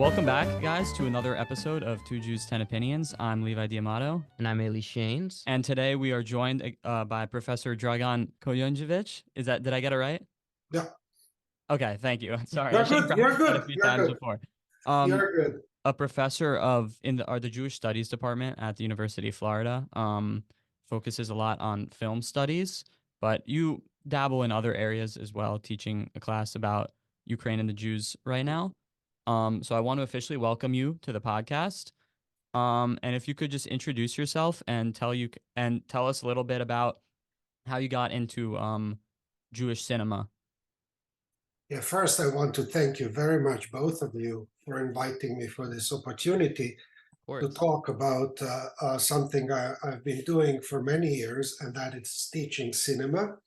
Welcome back, guys, to another episode of Two Jews, 10 Opinions. I'm Levi D'Amato. And I'm Ailee Shanes. And today we are joined by Professor Dragan Kujundžić. Did I get it right? Yeah. Okay, thank you. Sorry, You're good. You're good. a few times before. You're good. A professor in the Jewish Studies department at the University of Florida. Focuses a lot on film studies, but you dabble in other areas as well, teaching a class about Ukraine and the Jews right now. So I want to officially welcome you to the podcast. And if you could just introduce yourself and tell us a little bit about how you got into Jewish cinema. Yeah, first I want to thank you very much, both of you, for inviting me for this opportunity to talk about something I've been doing for many years, and that is teaching cinema.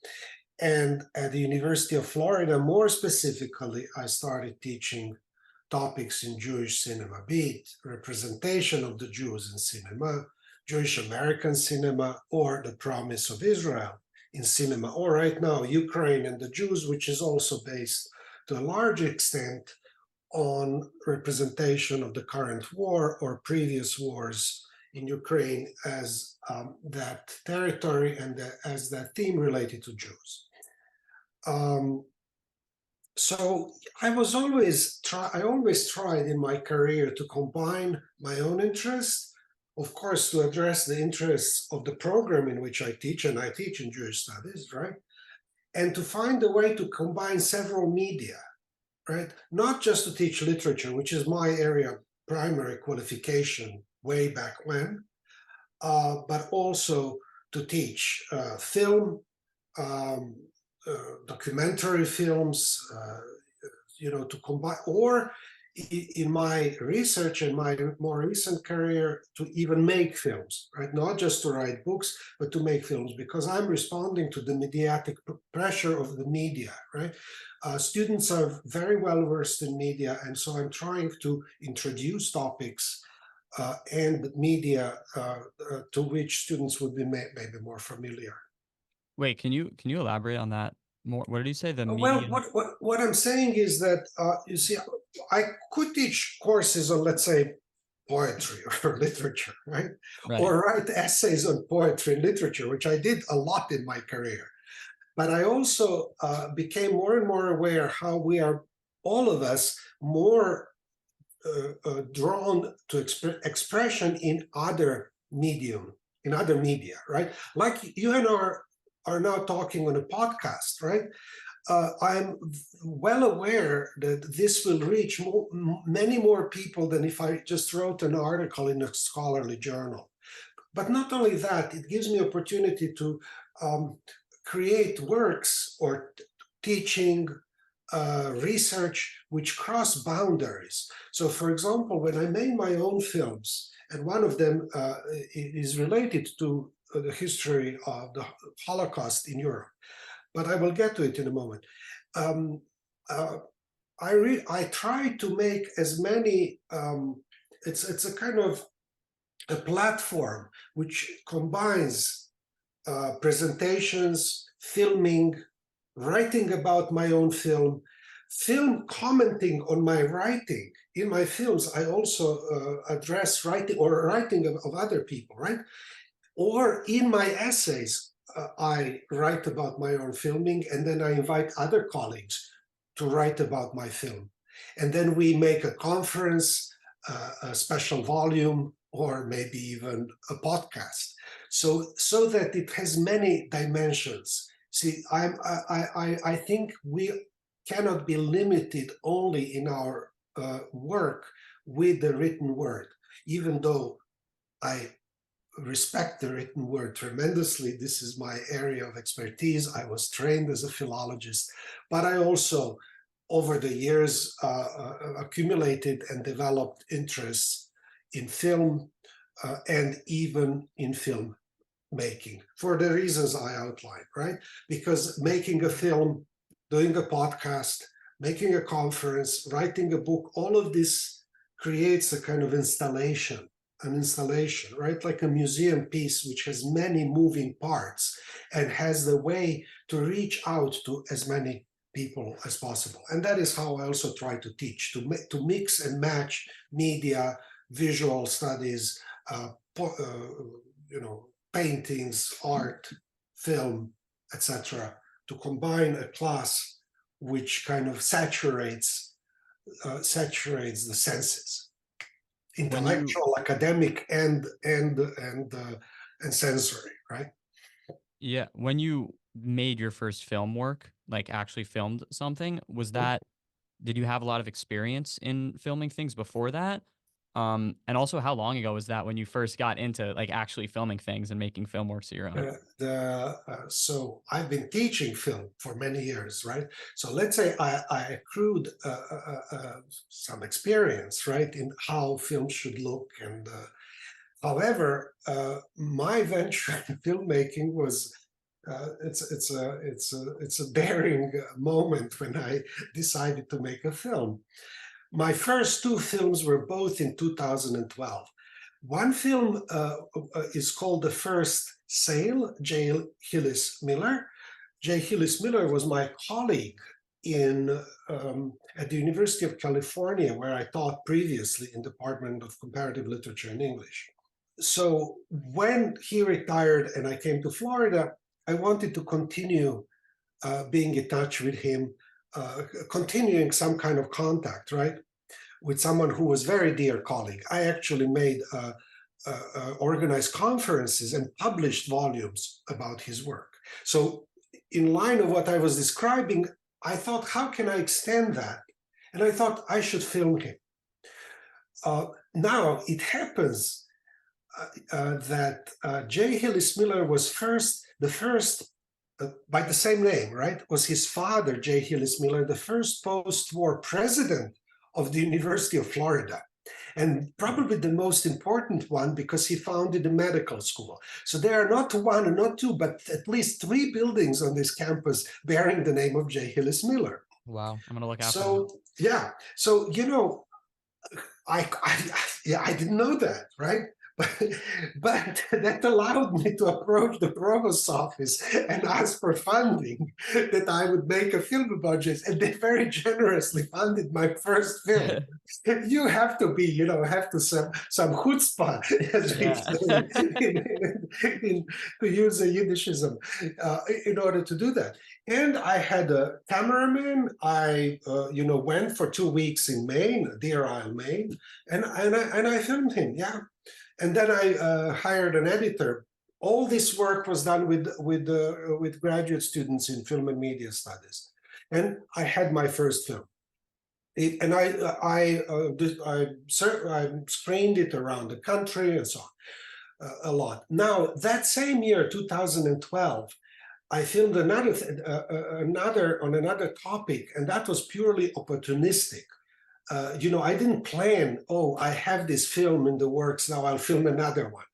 And at the University of Florida, more specifically, I started teaching topics in Jewish cinema, be it representation of the Jews in cinema, Jewish American cinema, or the promise of Israel in cinema, or right now, Ukraine and the Jews, which is also based to a large extent on representation of the current war or previous wars in Ukraine as that territory and as that theme related to Jews. So I always tried in my career to combine my own interests, of course, to address the interests of the program in which I teach, and I teach in Jewish studies, right? And to find a way to combine several media, right? Not just to teach literature, which is my area of primary qualification way back when, but also to teach film, documentary films, to combine, or in my research and my more recent career, to even make films, right? Not just to write books, but to make films, because I'm responding to the mediatic pressure of the media, right? Students are very well versed in media, and so I'm trying to introduce topics and media to which students would be maybe more familiar. Wait, can you elaborate on that more? What did you say? The Well, media? what I'm saying is that you see, I could teach courses on, let's say, poetry or literature, right? Or write essays on poetry and literature, which I did a lot in my career. But I also became more and more aware how we are, all of us, more drawn to expression in other media, right? Like you and I are now talking on a podcast, right? I'm well aware that this will reach many more people than if I just wrote an article in a scholarly journal. But not only that, it gives me opportunity to create works or teaching, research which cross boundaries. So for example, when I made my own films, and one of them is related to the history of the Holocaust in Europe, but I will get to it in a moment. I try to make as many, it's a kind of a platform which combines presentations, filming, writing about my own film commenting on my writing. In my films, I also address writing of other people, right? Or in my essays, I write about my own filming, and then I invite other colleagues to write about my film. And then we make a conference, a special volume, or maybe even a podcast, so that it has many dimensions. See, I think we cannot be limited only in our work with the written word, even though I respect the written word tremendously. This is my area of expertise. I was trained as a philologist, but I also, over the years, accumulated and developed interests in film and even in film making, for the reasons I outlined, right? Because making a film, doing a podcast, making a conference, writing a book, all of this creates a kind of installation, right? Like a museum piece which has many moving parts and has the way to reach out to as many people as possible. And that is how I also try to teach, to mix and match media, visual studies, paintings, art, film, etc., to combine a class which kind of saturates the senses, intellectual, academic, and sensory, right? Yeah, when you made your first film work, like actually filmed something, did you have a lot of experience in filming things before that? And also, how long ago was that when you first got into like actually filming things and making film works of your own? So I've been teaching film for many years, right? So let's say I accrued some experience, right, in how film should look. And however, my venture in filmmaking was it's a daring moment when I decided to make a film. My first two films were both in 2012. One film is called The First Sale, J. Hillis Miller. J. Hillis Miller was my colleague at the University of California, where I taught previously in the Department of Comparative Literature and English. So when he retired and I came to Florida, I wanted to continue being in touch with him, continuing some kind of contact, right, with someone who was very dear colleague. I actually made organized conferences and published volumes about his work. So in line of what I was describing, I thought, how can I extend that? And I thought I should film him. Now it happens that J. Hillis Miller was the first, by the same name, right, was his father, J. Hillis Miller, the first post-war president of the University of Florida. And probably the most important one because he founded a medical school. So there are not one or not two, but at least 3 buildings on this campus bearing the name of J. Hillis Miller. Wow, I'm gonna look after that. So, yeah. So, I didn't know that, right? But that allowed me to approach the provost's office and ask for funding that I would make a film about this, and they very generously funded my first film. You have to be, have to some chutzpah, as we say, to use a Yiddishism, in order to do that. And I had a cameraman. I, went for 2 weeks in Maine, Deer Isle, Maine, and I filmed him. Yeah. And then I hired an editor. All this work was done with graduate students in film and media studies, and I had my first film. I screened it around the country and so on, a lot. Now that same year, 2012, I filmed another on another topic, and that was purely opportunistic. I didn't plan, I have this film in the works, now I'll film another one.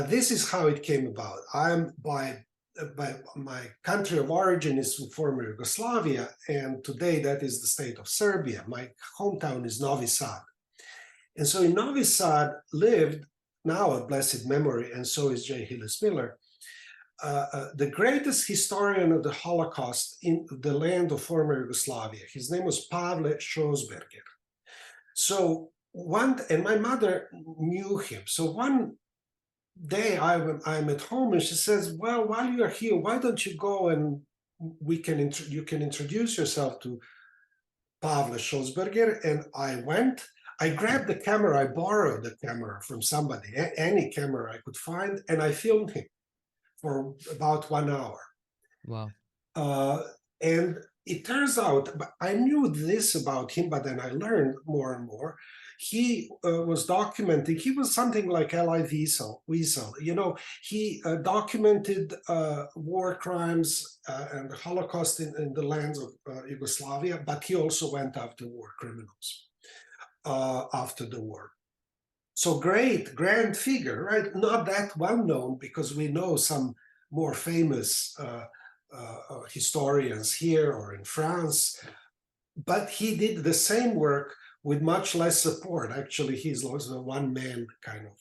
This is how it came about. I'm by my country of origin is former Yugoslavia, and today that is the state of Serbia. My hometown is Novi Sad. And so in Novi Sad lived, now a blessed memory, and so is J. Hillis Miller, the greatest historian of the Holocaust in the land of former Yugoslavia. His name was Pavle Schosberger. So and my mother knew him. So one day I'm at home and she says, well, while you're here, why don't you go and you can introduce yourself to Pavle Schosberger. And I went. I grabbed the camera. I borrowed the camera from somebody, any camera I could find, and I filmed him for about 1 hour. Wow. And it turns out, I knew this about him, but then I learned more and more. He was documenting, he was something like L.I. Wiesel. He documented war crimes and the Holocaust in the lands of Yugoslavia, but he also went after war criminals after the war. So grand figure, right? Not that well known because we know some more famous historians here or in France, but he did the same work with much less support. Actually, he's also a one-man kind of.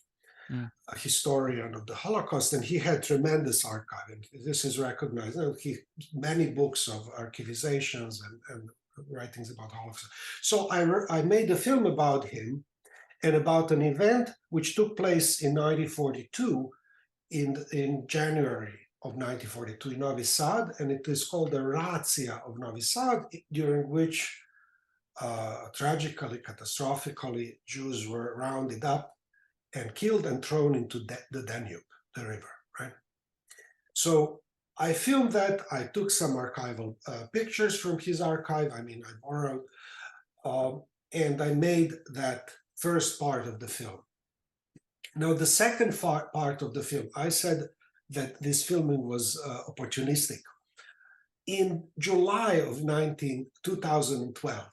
a historian of the Holocaust, and he had tremendous archive, and this is recognized. Many books of archivizations and writings about Holocaust. So I made a film about him and about an event which took place in 1942, in January of 1942 in Novi Sad, and it is called the Razzia of Novi Sad, during which tragically, catastrophically, Jews were rounded up and killed and thrown into the Danube, the river, right? So I filmed that. I took some archival pictures from his archive. I mean, I borrowed, and I made that first part of the film. Now, the second part of the film, I said that this filming was opportunistic. In July of 2012,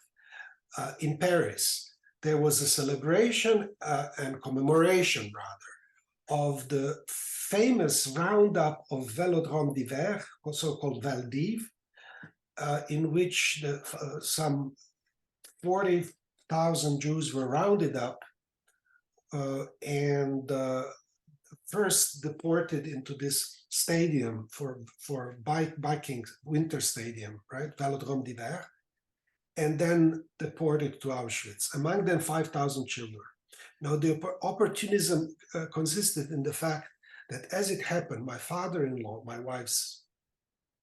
in Paris, there was a celebration and commemoration, rather, of the famous roundup of Velodrome d'Hiver, also called Valdiv, in which some 40,000 Jews were rounded up and first deported into this stadium for biking, winter stadium, right, Velodrome d'Hiver, and then deported to Auschwitz. Among them, 5,000 children. Now, the opportunism consisted in the fact that, as it happened, my father-in-law, my wife's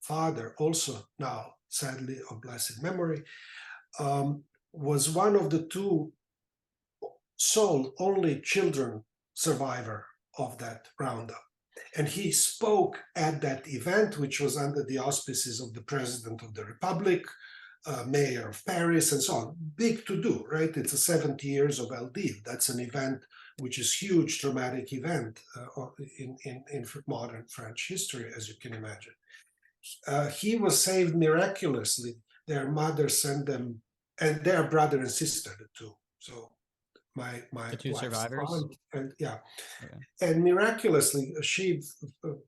father, also now sadly of blessed memory, was one of the two sole only children survivor of that roundup. And he spoke at that event, which was under the auspices of the President of the Republic, Mayor of Paris, and so on. Big to do, right? It's a 70 years of Valdiv. That's an event which is huge, dramatic event in modern French history, as you can imagine. He was saved miraculously. Their mother sent them, and their brother and sister, the two. So my The two wife's survivors? aunt, and yeah. Okay. And miraculously, she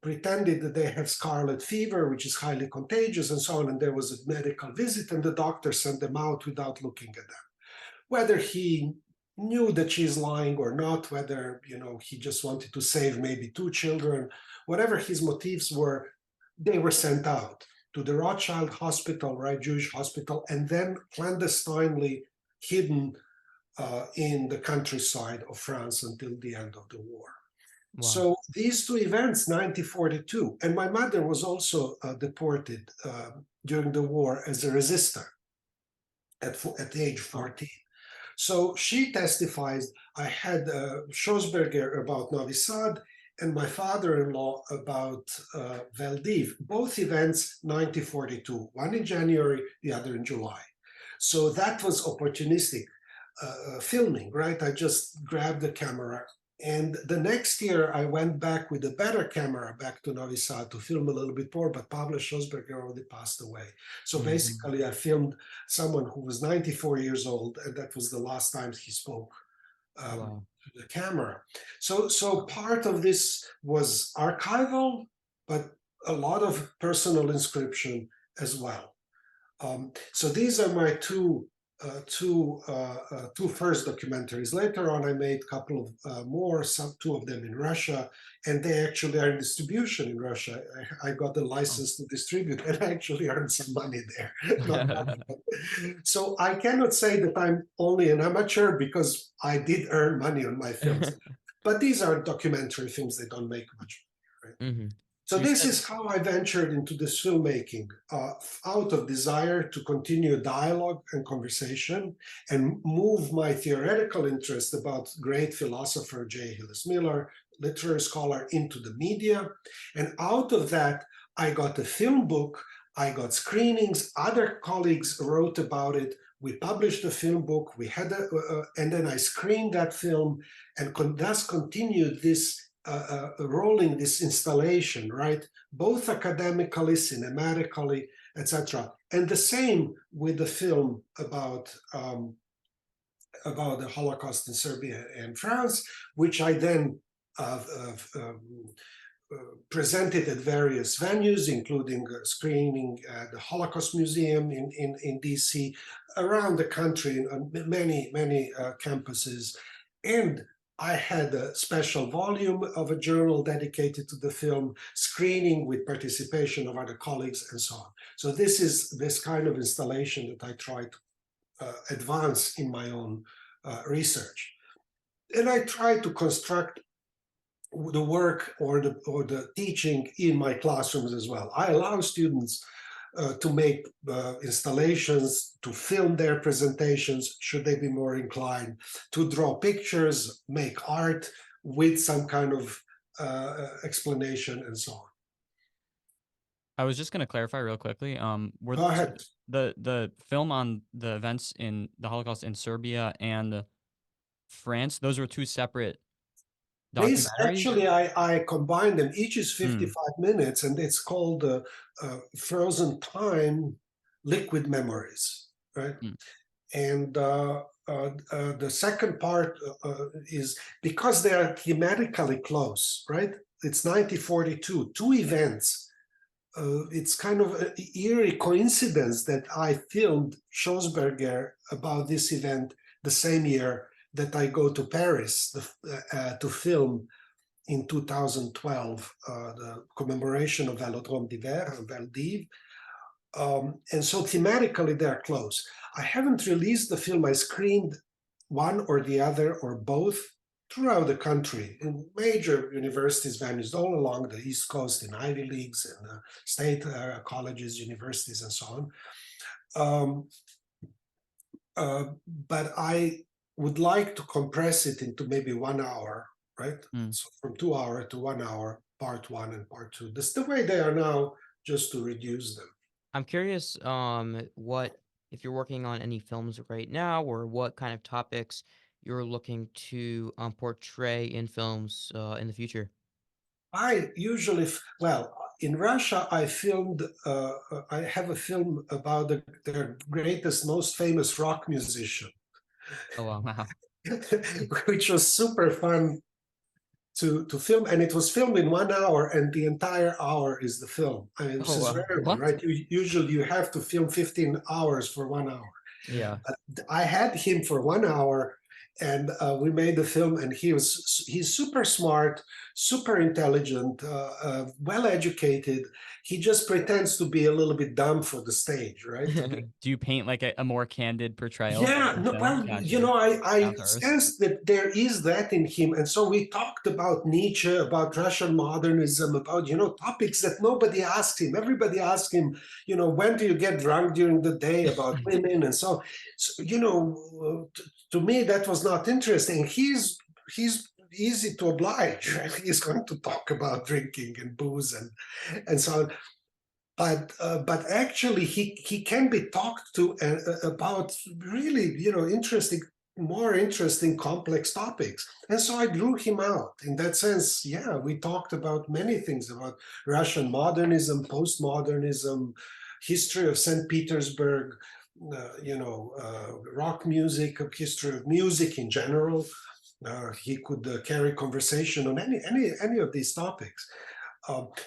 pretended that they had scarlet fever, which is highly contagious, and so on. And there was a medical visit, and the doctor sent them out without looking at them. Whether he knew that she's lying or not, whether he just wanted to save maybe two children, whatever his motives were, they were sent out to the Rothschild Hospital, right, Jewish hospital, and then clandestinely hidden in the countryside of France until the end of the war. Wow. So these two events, 1942, and my mother was also deported during the war as a resistor at the age of 14. So she testifies. I had Schossberger about Novi Sad and my father-in-law about Valdiv, both events 1942, one in January, the other in July. So that was opportunistic filming, right? I just grabbed the camera, and the next year I went back with a better camera back to Novi Sad to film a little bit more, but Pavle Schossberger already passed away. So basically I filmed someone who was 94 years old, and that was the last time he spoke to the camera. So part of this was archival, but a lot of personal inscription as well. So these are my two first documentaries. Later on, I made a couple of more, two of them in Russia, and they actually are in distribution in Russia. I got the license to distribute, and I actually earned some money there. So I cannot say that I'm only an amateur, because I did earn money on my films. But these are documentary films, they don't make much money, right? So this is how I ventured into this filmmaking, out of desire to continue dialogue and conversation and move my theoretical interest about great philosopher J. Hillis Miller, literary scholar, into the media. And out of that, I got a film book, I got screenings, other colleagues wrote about it. We published a film book, we had and then I screened that film and thus continued this rolling this installation, right? Both academically, cinematically, etc. And the same with the film about the Holocaust in Serbia and France, which I then presented at various venues, including screening at the Holocaust Museum in DC, around the country, in many campuses, and I had a special volume of a journal dedicated to the film, screening with participation of other colleagues, and so on. So this is this kind of installation that I try to advance in my own research. And I try to construct the work or the teaching in my classrooms as well. I allow students to make installations, to film their presentations, should they be more inclined, to draw pictures, make art with some kind of explanation and so on. I was just going to clarify real quickly. Were Go ahead. the film on the events in the Holocaust in Serbia and France, those were two separate These documentaries? actually, I combined them. Each is Mm, 55 minutes, and it's called Frozen Time, Liquid Memories, right? mm, And the second part is because they are thematically close, right? It's 1942, two events. It's kind of an eerie coincidence that I filmed Schoenberger about this event the same year that I go to Paris to film in 2012 the commemoration of Velodrome d'Hiver, Veldiv. And so thematically they're close. I haven't released the film. I screened one or the other or both throughout the country in major universities, venues all along the East Coast, in Ivy Leagues and state colleges, universities, and so on. But I would like to compress it into maybe 1 hour, right? mm. So from 2 hours to 1 hour, part one and part two. That's the way they are now, just to reduce them. I'm curious, what if you're working on any films right now, or what kind of topics you're looking to portray in films in the future? I usually, well, in Russia, I filmed, I have a film about their greatest, most famous rock musician, Oh, wow. Wow. which was super fun to film. And it was filmed in 1 hour, and the entire hour is the film. I mean, this Oh, is wow. rare, What? right? Usually you have to film 15 hours for 1 hour. Yeah. I had him for 1 hour, and we made the film. And he's super smart, super intelligent, well educated. He just pretends to be a little bit dumb for the stage, right? Do you paint like a more candid portrayal Yeah, of no, him? well, Gotcha. I Down to earth. sense that there is that in him. And so we talked about Nietzsche, about Russian modernism, about, topics that nobody asked him. Everybody asked him, when do you get drunk during the day, about women and so to me, that was not interesting. He's easy to oblige, right? He's going to talk about drinking and booze and so on. But actually he can be talked to about really interesting, more interesting, complex topics. And so I drew him out in that sense. Yeah, we talked about many things, about Russian modernism, postmodernism, history of St. Petersburg, rock music, history of music in general. He could carry conversation on any of these topics.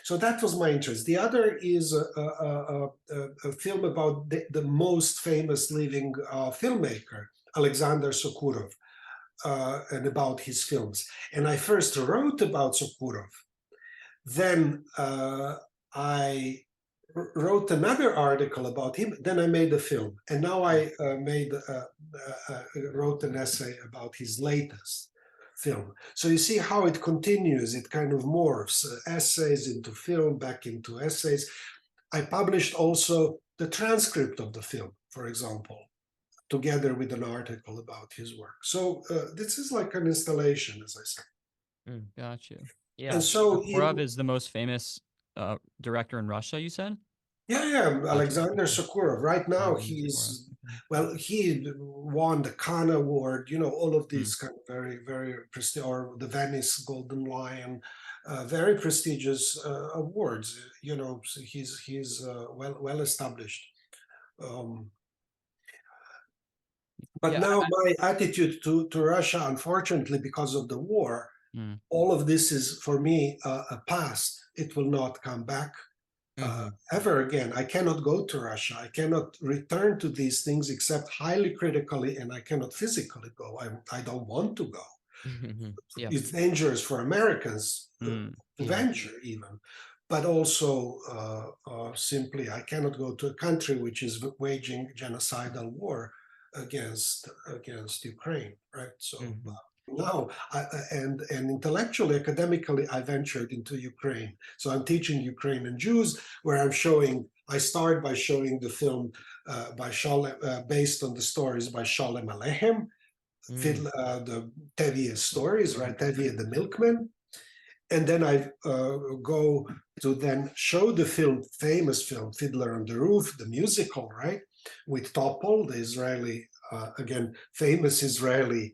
So that was my interest. The other is a film about the most famous living filmmaker, Alexander Sokurov, and about his films. And I first wrote about Sokurov. Then I wrote another article about him. Then I made a film. And now I wrote an essay about his latest film. So you see how it continues. It kind of morphs, essays into film, back into essays. I published also the transcript of the film, for example, together with an article about his work. So this is like an installation, as I said. Gotcha. And Yeah. so Sokurov is the most famous director in Russia, you said? yeah, Gotcha. Alexander Okay. Sokurov. Right now, Alexander Sokurov. well, he won the Khan Award, all of Okay. these kind of very, very prestigious, or the Venice Golden Lion, very prestigious awards. So he's well established. But Yeah. now my attitude to Russia, unfortunately, because of the war, Mm, all of this is for me a past. It will not come back mhm. ever again. I cannot go to Russia. I cannot return to these things except highly critically, and I cannot physically go. I don't want to go. Yeah. It's dangerous for Americans Mm. to Yeah. venture even, but also simply I cannot go to a country which is waging genocidal war against Ukraine, right? So Mhm. now, and intellectually, academically, I ventured into Ukraine. So I'm teaching Ukrainian Jews, where I start by showing the film based on the stories by Sholem Aleichem, Mm. the Tevye stories, right? Tevye the milkman. And then I go to then show the famous film, Fiddler on the Roof, the musical, right? With Topol, the Israeli, again, famous Israeli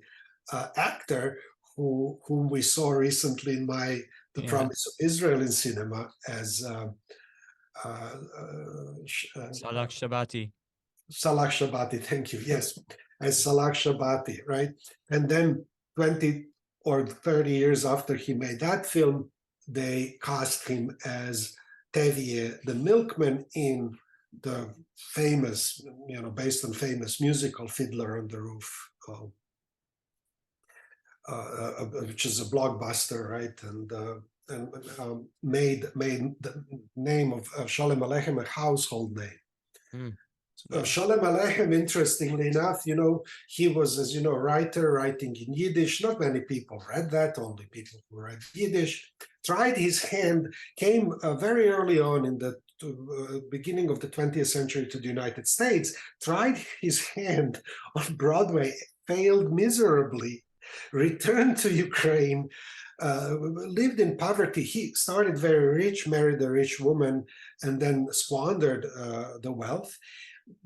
actor whom we saw recently in The Yeah. Promise of Israel in cinema as Salak Shabati. Salak Shabati, thank you. Yes, as Salak Shabati, right? And then 20 or 30 years after he made that film, they cast him as Tevye the milkman in the famous, based on famous musical Fiddler on the Roof, which is a blockbuster, right? And made the name of Sholem Aleichem a household name. Mm. Yeah. Sholem Aleichem, interestingly enough, he was, as you know, writer, writing in Yiddish. Not many people read that, only people who read Yiddish. Tried his hand, came very early on in the beginning of the 20th century to the United States, tried his hand on Broadway, failed miserably, returned to Ukraine, lived in poverty. He started very rich, married a rich woman, and then squandered the wealth.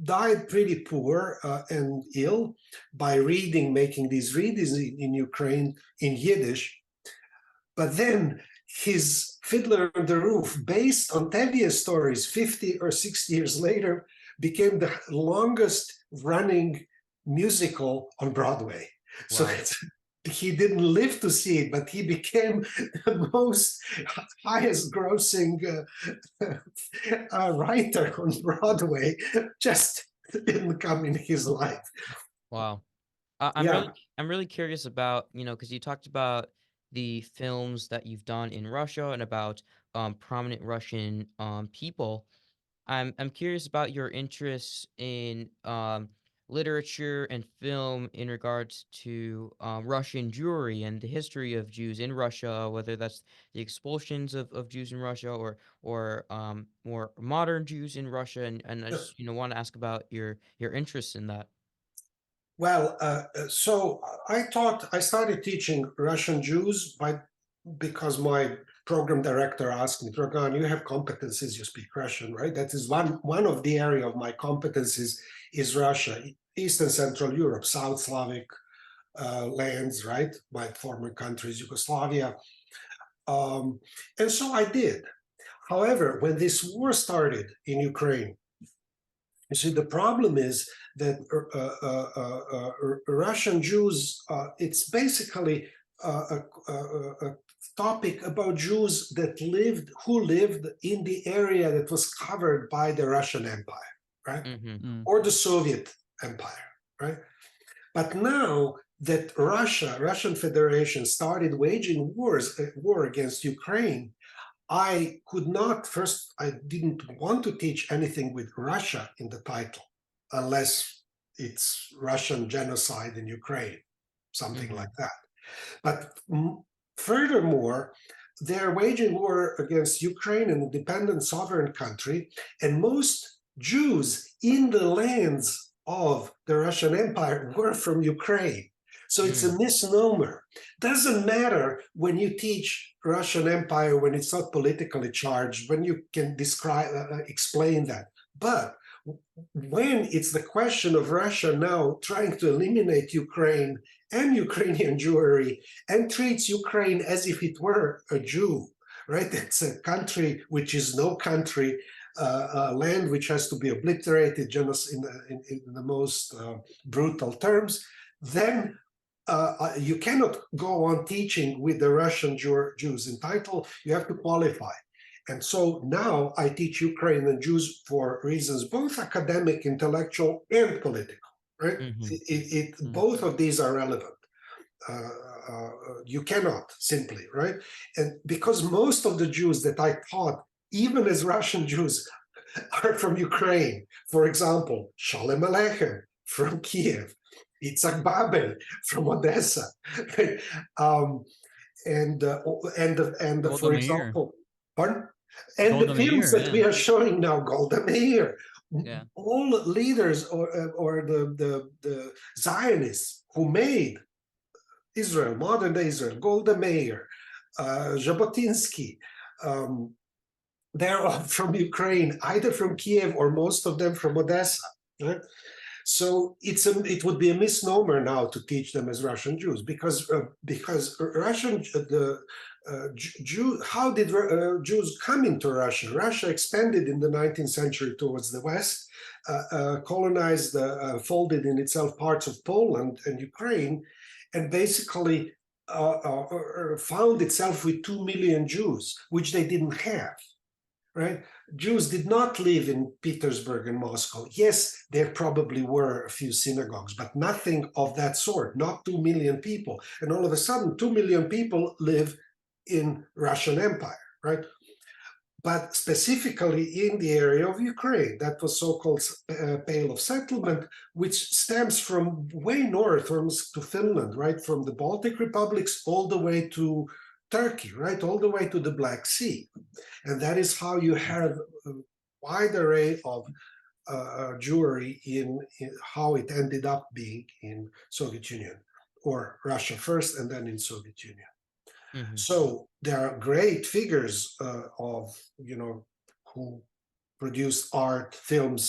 Died pretty poor and ill by making these readings in Ukraine in Yiddish. But then his Fiddler on the Roof, based on Tevye stories 50 or 60 years later, became the longest running musical on Broadway. So Wow. he didn't live to see it, but he became the most highest grossing writer on Broadway. Just didn't come in his life. Wow. Yeah. I'm really curious about, because you talked about the films that you've done in Russia and about prominent Russian people. I'm curious about your interests in literature and film in regards to Russian Jewry and the history of Jews in Russia, whether that's the expulsions of Jews in Russia or more modern Jews in Russia, and I just want to ask about your interests in that. Well, so I started teaching Russian Jews because my program director asked me, Dragan, you have competencies, you speak Russian, right? That is one of the area of my competencies is Russia, East and Central Europe, South Slavic lands, right? My former countries, Yugoslavia. And so I did. However, when this war started in Ukraine, you see, the problem is that Russian Jews, it's basically a topic about Jews who lived in the area that was covered by the Russian Empire, right? Mm-hmm. Or the Soviet Empire, right? But now that Russian Federation started waging war against Ukraine, I didn't want to teach anything with Russia in the title, unless it's Russian genocide in Ukraine, something Mm-hmm. like that. But furthermore, they're waging war against Ukraine, an independent sovereign country, and most Jews in the lands of the Russian Empire were from Ukraine. So it's a misnomer. Doesn't matter when you teach Russian Empire, when it's not politically charged, when you can explain that. But when it's the question of Russia now trying to eliminate Ukraine and Ukrainian Jewry and treats Ukraine as if it were a Jew, right? It's a country which is no country, a land which has to be obliterated in the most brutal terms, then you cannot go on teaching with the Russian Jews in title. You have to qualify. And so now I teach Ukrainian Jews for reasons both academic, intellectual, and political. Right? Mm-hmm. Both of these are relevant. You cannot simply, right? And because most of the Jews that I taught, even as Russian Jews, are from Ukraine. For example, Shalom Aleichem from Kiev, Itzhak Babel from Odessa, and Golda for Meir. example, pardon? And Golda the films Meir, that we are showing now, Golda Meir, Yeah. all leaders or the Zionists who made Israel, modern day Israel, Golda Meir, Jabotinsky, they're all from Ukraine, either from Kiev or most of them from Odessa. Right? So it would be a misnomer now to teach them as Russian Jews because Russian how did Jews come into Russia? Russia expanded in the 19th century towards the west, colonized, folded in itself parts of Poland and Ukraine, and basically found itself with 2 million Jews, which they didn't have. Right? Jews did not live in Petersburg and Moscow. Yes, there probably were a few synagogues, but nothing of that sort, not 2 million people. And all of a sudden, 2 million people live in Russian Empire, right? But specifically in the area of Ukraine, that was so-called Pale of Settlement, which stems from way north, to Finland, right? From the Baltic republics all the way to Turkey, right? All the way to the Black Sea. And that is how you have a wide array of Jewry in how it ended up being in Soviet Union, or Russia first and then in Soviet Union. Mhm. So there are great figures of, who produced art, films.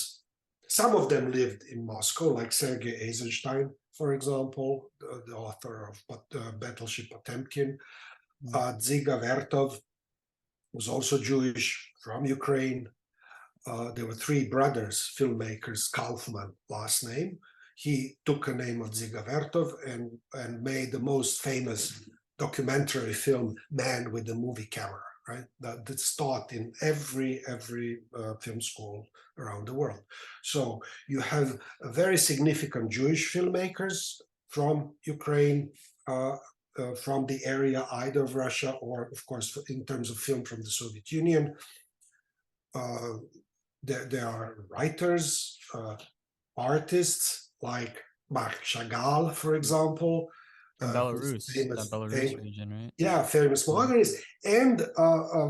Some of them lived in Moscow, like Sergei Eisenstein, for example, the author of Battleship Potemkin. Dziga Vertov was also Jewish, from Ukraine. There were three brothers, filmmakers, Kaufman, last name. He took a name of Dziga Vertov and made the most famous documentary film, Man with the Movie Camera, right? That's taught in every film school around the world. So you have very significant Jewish filmmakers from Ukraine, from the area either of Russia or, of course, in terms of film, from the Soviet Union. There are writers, artists like Marc Chagall, for example. From Belarus, that Belarus region, right? Yeah, famous modernist. And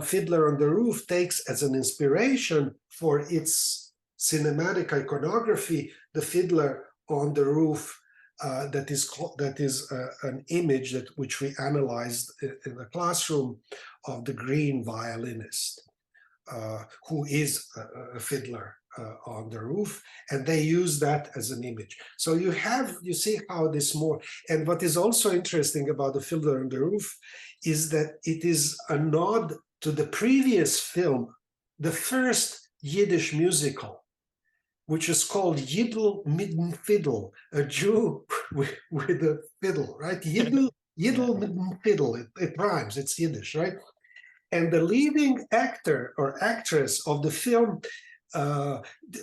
Fiddler on the Roof takes as an inspiration for its cinematic iconography the Fiddler on the Roof. That is an image which we analyzed in the classroom of the green violinist, who is a fiddler on the roof, and they use that as an image. So you see how this more. And what is also interesting about the Fiddler on the Roof is that it is a nod to the previous film, the first Yiddish musical, which is called Yiddle mit Fiddle, a Jew with a fiddle, right? Yiddle mit Fiddle, it rhymes, it's Yiddish, right? And the leading actor or actress of the film,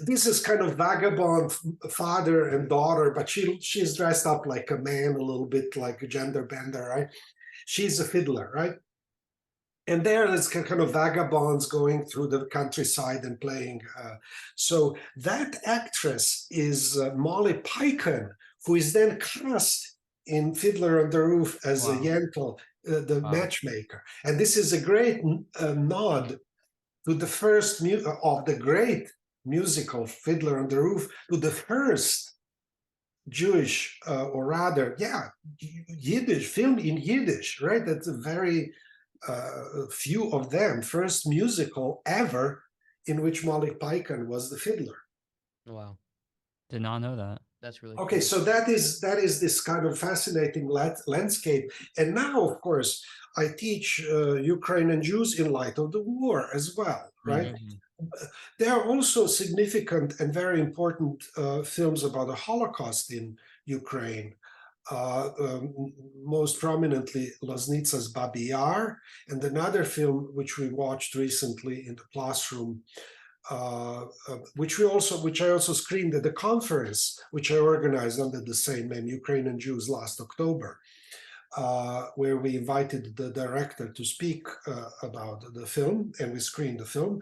this is kind of vagabond father and daughter, but she's dressed up like a man, a little bit like a gender bender, right? She's a fiddler, right? And there's kind of vagabonds going through the countryside and playing. So that actress is Molly Picon, who is then cast in Fiddler on the Roof as a Yentl, the matchmaker. And this is a great nod to the first of the great musical Fiddler on the Roof, to the first Jewish, or rather, Yiddish, film in Yiddish, right? That's a very few of them, first musical ever in which Molly Picon was the fiddler. Wow. Did not know that. That's really okay. Cool. So that is this kind of fascinating landscape. And now, of course, I teach Ukrainian Jews in light of the war as well, right? There are also significant and very important films about the Holocaust in Ukraine. Most prominently Loznitsa's Babi Yar, and another film which we watched recently in the classroom, which I also screened at the conference which I organized under the same name, Ukrainian Jews, last October. where we invited the director to speak about the film, and we screened the film,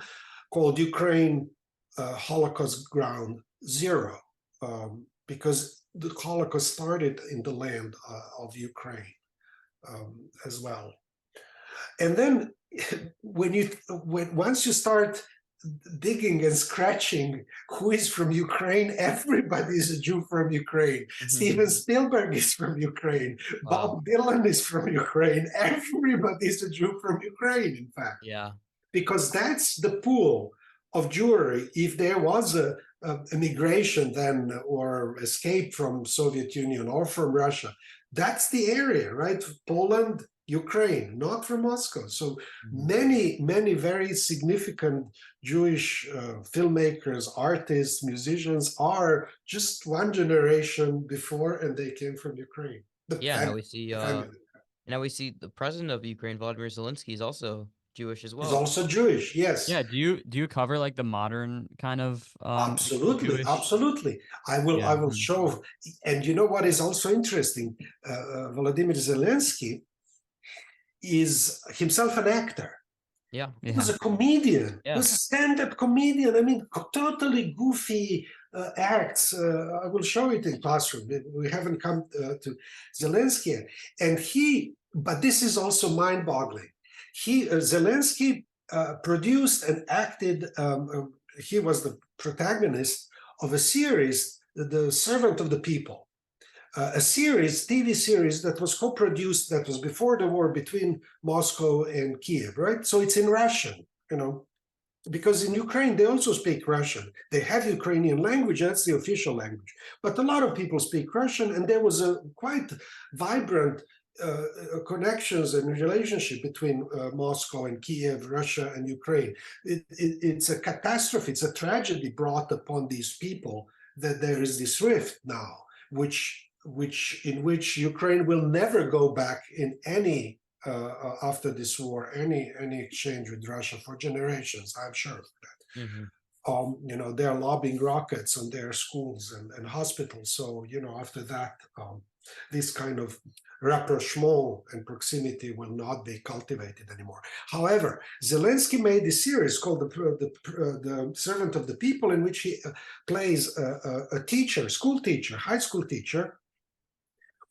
called Ukraine Holocaust Ground Zero, because the Holocaust started in the land of Ukraine as well. And then once you start digging and scratching who is from Ukraine, everybody is a Jew from Ukraine. Steven Spielberg is from Ukraine. Bob Dylan is from Ukraine. Everybody is a Jew from Ukraine, in fact. Yeah. Because that's the pool of Jewry. If there was a migration then, or escape from Soviet Union or from Russia, that's the area, right? Poland, Ukraine, not from Moscow. So many, many very significant Jewish filmmakers, artists, musicians are just one generation before, and they came from Ukraine. Now we see the president of Ukraine, Volodymyr Zelensky, is also Jewish as well. He's also Jewish, yes. Yeah. Do you cover like the modern kind of absolutely, Jewish... absolutely. I will show. And you know what is also interesting? Volodymyr Zelensky is himself an actor. Yeah. He was a comedian. He was a stand-up comedian. I mean, totally goofy acts. I will show it in classroom. We haven't come to Zelensky yet. And but this is also mind-boggling. Zelensky produced and acted, he was the protagonist of a series, The Servant of the People. A TV series that was co-produced, that was before the war between Moscow and Kiev, right? So it's in Russian, because in Ukraine, they also speak Russian. They have Ukrainian language, that's the official language. But a lot of people speak Russian, and there was a quite vibrant connections and relationship between Moscow and Kiev, Russia and Ukraine. It's a catastrophe, it's a tragedy brought upon these people that there is this rift now, in which Ukraine will never go back in any after this war, any exchange with Russia for generations. I'm sure of that. They're lobbing rockets on their schools and hospitals. So after that, this kind of rapprochement and proximity will not be cultivated anymore. However, Zelensky made a series called the Servant of the People, in which he plays a teacher, school teacher, high school teacher,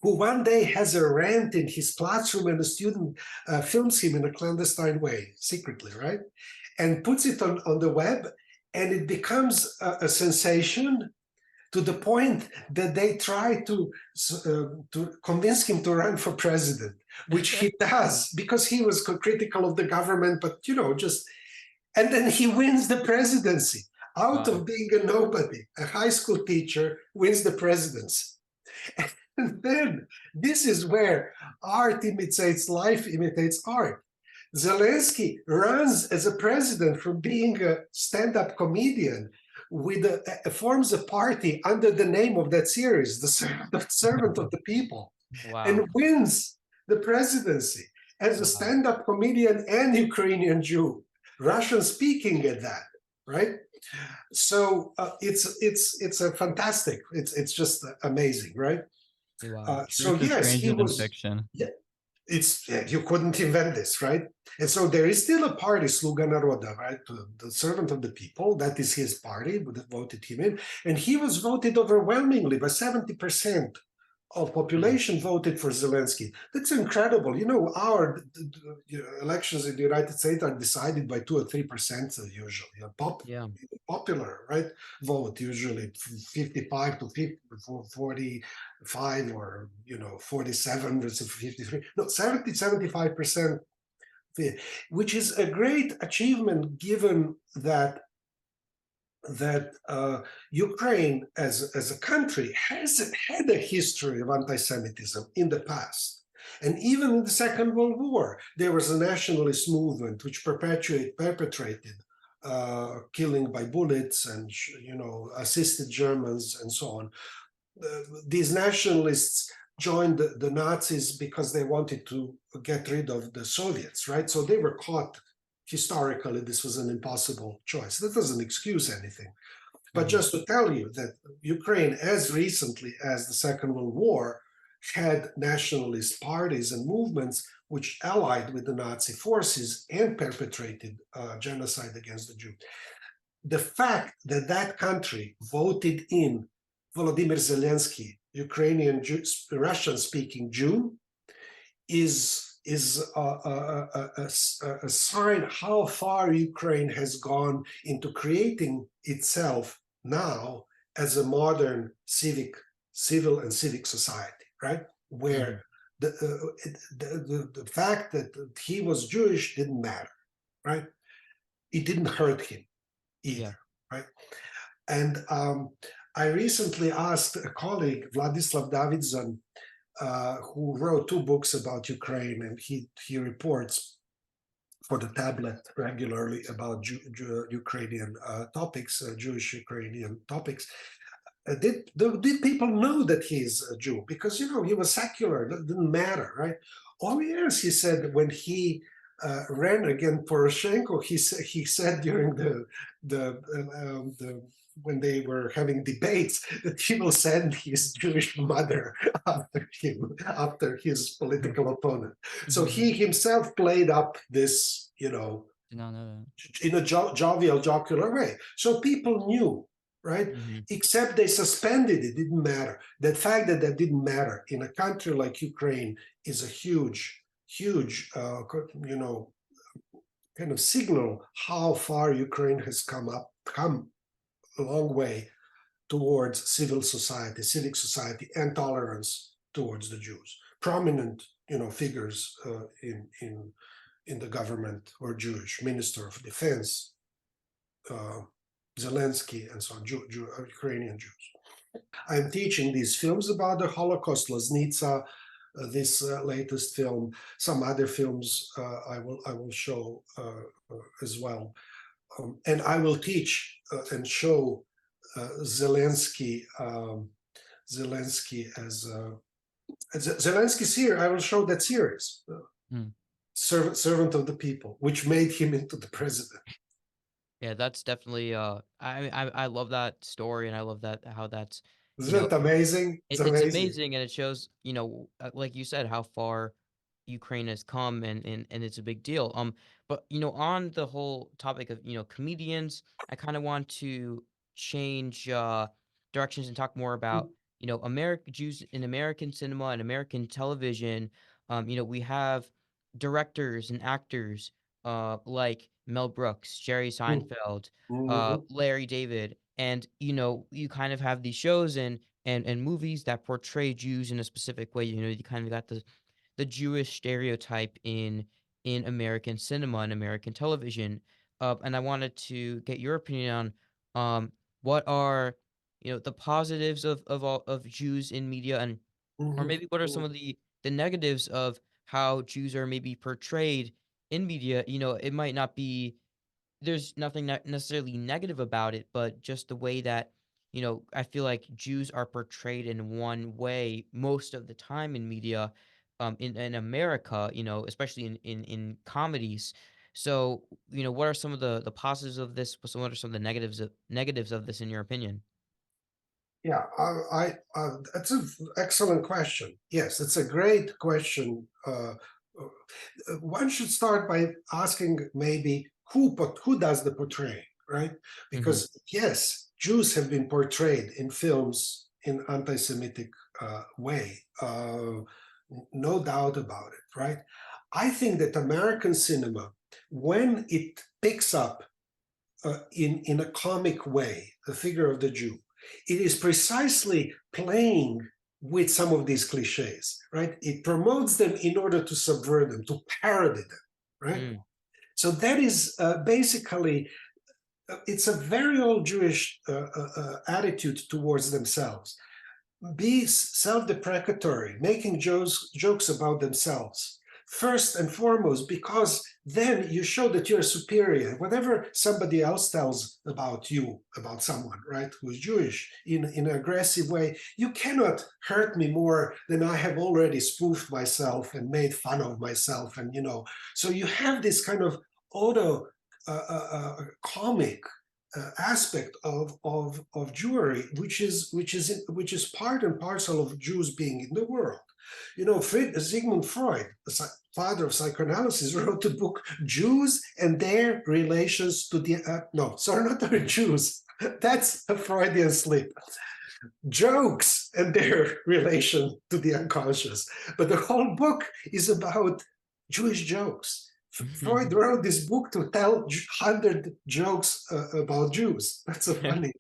who one day has a rant in his classroom, and a student films him in a clandestine way, secretly, right? And puts it on the web, and it becomes a sensation, to the point that they try to convince him to run for president, which he does, because he was critical of the government, but and then he wins the presidency out of being a nobody. A high school teacher wins the presidency. And then this is where art imitates life, imitates art. Zelensky runs as a president from being a stand-up comedian, forms a party under the name of that series, the Servant of the People, and wins the presidency as a stand-up comedian and Ukrainian Jew, Russian speaking at that, right? So it's a fantastic. It's just amazing, right? So yes, he was. Fiction. You couldn't invent this, right? And so there is still a party, Sluga Naroda, right? The Servant of the People, that is his party, that voted him in. And he was voted overwhelmingly by 70% of population voted for Zelensky. That's incredible. Our elections in the United States are decided by 2 or 3% usually. Popular, right? Vote usually 55 to 45 or 47 versus 53. No, 75%, which is a great achievement, given that Ukraine as a country has had a history of anti-Semitism in the past. And even in the Second World War, there was a nationalist movement which perpetrated killing by bullets and assisted Germans and so on. These nationalists joined the Nazis because they wanted to get rid of the Soviets, right? So they were caught. Historically, this was an impossible choice. That doesn't excuse anything. But just to tell you that Ukraine, as recently as the Second World War, had nationalist parties and movements which allied with the Nazi forces and perpetrated genocide against the Jews. The fact that that country voted in Volodymyr Zelensky, Ukrainian Russian-speaking Jew, is a sign how far Ukraine has gone into creating itself now as a modern civil and civic society, right? Where the fact that he was Jewish didn't matter, right? It didn't hurt him either, right? And I recently asked a colleague, Vladislav Davidson, who wrote 2 books about Ukraine, and he reports for the tablet regularly about Ukrainian topics, Jewish Ukrainian topics. Did people know that he's a Jew? Because, you know, he was secular, that didn't matter, right? Oh yes, he said when he ran against Poroshenko, he said during the when they were having debates that he will send his Jewish mother after his political opponent. So he himself played up this, you know, Did not know that. in a jovial, jocular way. So people knew, right? Except they suspended it, didn't matter. The fact that that didn't matter in a country like Ukraine is a huge, you know, kind of signal how far Ukraine has come a long way towards civil society, civic society, and tolerance towards the Jews. Prominent, you know, figures in the government were Jewish. Minister of Defense, Zelensky, and so on, Ukrainian Jews. I'm teaching these films about the Holocaust, Loznitsa, this latest film, some other films I will show as well. And I will teach and show Zelensky as Zelensky's here. I will show that series, Servant of the People, which made him into the president. Yeah, that's definitely I love that story, and I love that how that's Isn't it amazing? it's amazing, and it shows, you know, like you said, how far Ukraine has come, and it's a big deal. But you know, on the whole topic of, you know, comedians, I kind of want to change directions and talk more about, you know, American Jews in American cinema and American television. You know, we have directors and actors like Mel Brooks, Jerry Seinfeld, Larry David, and you know, you kind of have these shows and movies that portray Jews in a specific way. You know, you kind of got the Jewish stereotype in American cinema and American television. And I wanted to get your opinion on what are, you know, the positives of Jews in media, and or maybe what are some of the negatives of how Jews are maybe portrayed in media. You know, it might not be, there's nothing necessarily negative about it, but just the way that, you know, I feel like Jews are portrayed in one way most of the time in media, in America, you know, especially in comedies. So, you know, what are some of the positives of this? What are some of the negatives of this in your opinion? Yeah, that's an excellent question. Yes, it's a great question. One should start by asking maybe who does the portraying, right? Because yes, Jews have been portrayed in films in anti-Semitic way, no doubt about it, right? I think that American cinema, when it picks up in a comic way the figure of the Jew, it is precisely playing with some of these cliches, right? It promotes them in order to subvert them, to parody them, right? So that is basically, it's a very old Jewish attitude towards themselves. Be self-deprecatory, making jokes about themselves, first and foremost, because then you show that you're superior. Whatever somebody else tells about you, about someone, right, who's Jewish in an aggressive way, you cannot hurt me more than I have already spoofed myself and made fun of myself. And, you know, so you have this kind of auto comic aspect of Jewry, which is part and parcel of Jews being in the world. Sigmund Freud, the father of psychoanalysis, wrote a book, Jews and Their Relations to the, not the Jews. That's a Freudian slip. Jokes and their relation to the unconscious. But the whole book is about Jewish jokes. Freud wrote this book to tell 100 jokes about Jews. That's a funny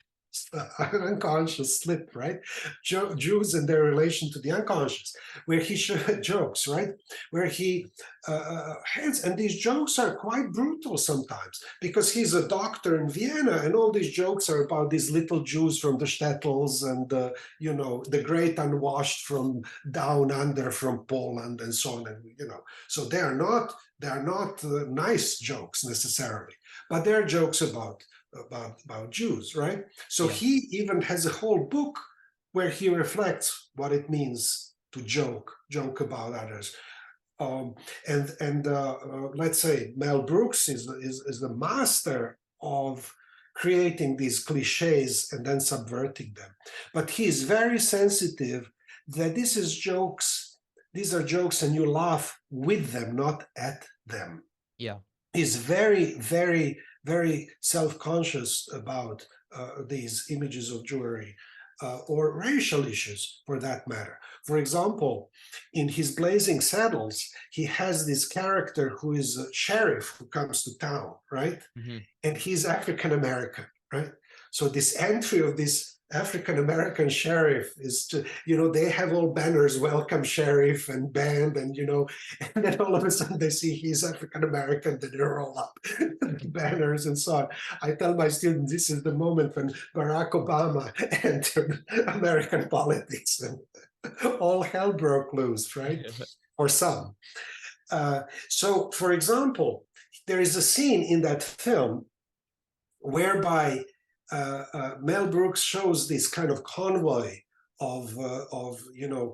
unconscious slip, right? Jews and their relation to the unconscious, where he jokes, right? Where he has, and these jokes are quite brutal sometimes, because he's a doctor in Vienna, and all these jokes are about these little Jews from the shtetls and the great unwashed from down under from Poland and so on, and so they are not nice jokes necessarily, but they're jokes about Jews, right? So he even has a whole book where he reflects what it means to joke about others. Let's say Mel Brooks is the master of creating these cliches and then subverting them. But he is very sensitive that these are jokes and you laugh with them, not at them. Yeah. He's very, very, very self-conscious about these images of Jewry or racial issues for that matter. For example, in his Blazing Saddles, he has this character who is a sheriff who comes to town, right? Mm-hmm. And he's African-American, right? So this entry of this African-American sheriff is they have all banners, welcome sheriff and band, and and then all of a sudden they see he's African-American, then they roll up banners and so on. I tell my students this is the moment when Barack Obama entered American politics and all hell broke loose, right? Or some. So, for example, there is a scene in that film whereby Mel Brooks shows this kind of convoy of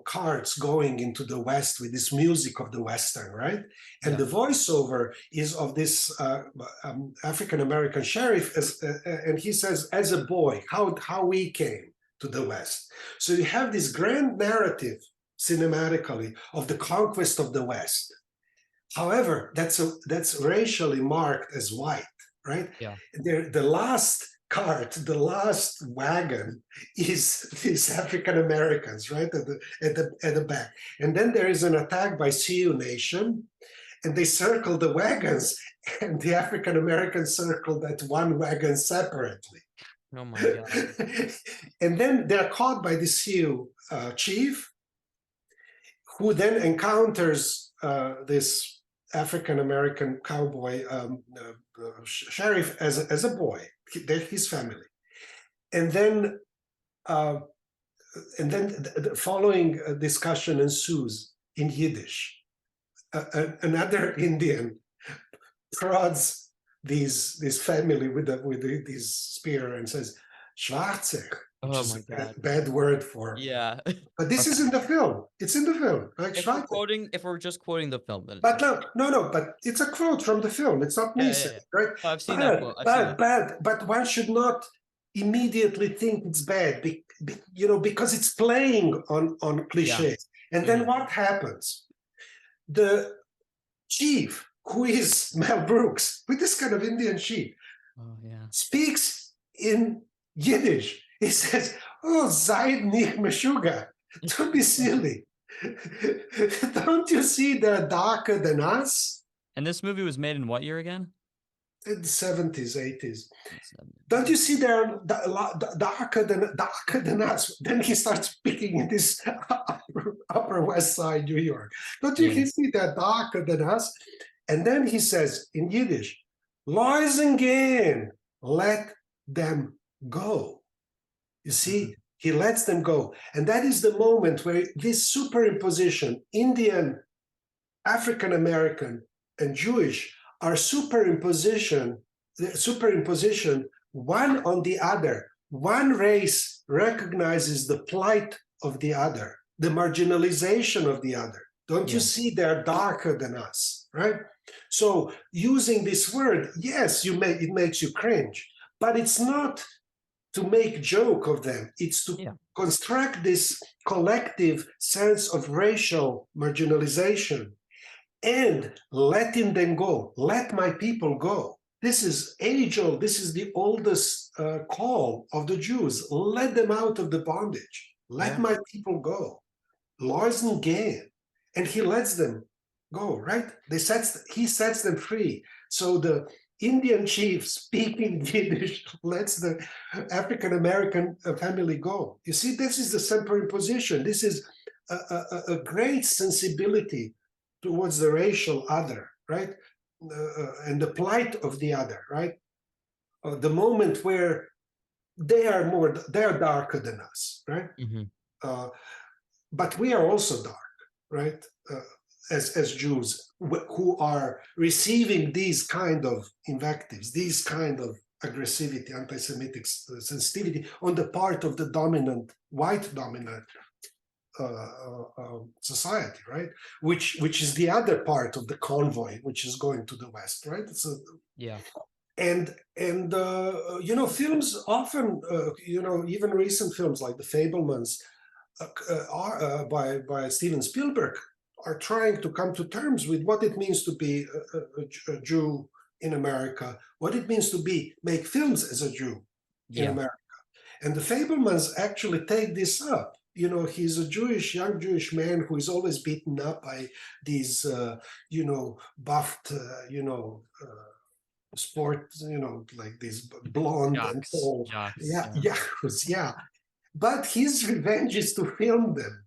carts going into the West with this music of the Western, right? And the voiceover is of this African-American sheriff, and he says, as a boy, how we came to the West. So you have this grand narrative cinematically of the conquest of the West. However, that's racially marked as white, right? Yeah. The last cart, the last wagon is these African Americans, right, at the back. And then there is an attack by Sioux Nation, and they circle the wagons, and the African Americans circle that one wagon separately. Oh my God. And then they're caught by the Sioux chief, who then encounters this African-American cowboy sheriff as a boy. They're his family. And then the following discussion ensues in Yiddish. Another Indian prods this family with this spear and says, Schwarze, which is a bad word for. Yeah. But this is in the film. It's in the film. Like if we're just quoting the film, then. But no, but it's a quote from the film. It's not me saying, right? Oh, I've seen that quote. But one should not immediately think it's bad, because it's playing on cliches. Yeah. And then what happens? The chief, who is Mel Brooks, with this kind of Indian chief, speaks in Yiddish. He says, "Oh, seid nicht meshuga. Don't be silly. Don't you see they're darker than us?" And this movie was made in what year again? In the 70s, 80s. Don't you see they're darker than us? Then he starts speaking in this upper West Side, New York. Don't you see they're darker than us? And then he says in Yiddish, "Loisen gehen, let them go." You see, he lets them go. And that is the moment where this superimposition, Indian, African-American, and Jewish, are superimposition one on the other. One race recognizes the plight of the other, the marginalization of the other. Don't you see they're darker than us, right? So using this word, yes, it makes you cringe, but it's not to make joke of them. It's to Yeah. construct this collective sense of racial marginalization and letting them go. Let my people go. This is age-old. This is the oldest call of the Jews. Let them out of the bondage. Let Yeah. my people go. Loisen gehen. And he lets them go, right? He sets them free. So the Indian chief speaking Yiddish lets the African American family go. You see, this is the superimposition. This is a great sensibility towards the racial other, right? And the plight of the other, right? The moment where they're darker than us, right? But we are also dark, right? As Jews who are receiving these kind of invectives, these kind of aggressivity, anti-Semitic sensitivity on the part of the dominant, white dominant society, right? Which is the other part of the convoy, which is going to the West, right? So, Yeah. And films often, even recent films like The Fabelmans by Steven Spielberg are trying to come to terms with what it means to be a Jew in America, what it means to make films as a Jew in America. And The Fabelmans actually take this up. He's a young Jewish man who is always beaten up by these, buffed, sport, like these blonde and tall. Yeah. But his revenge is to film them.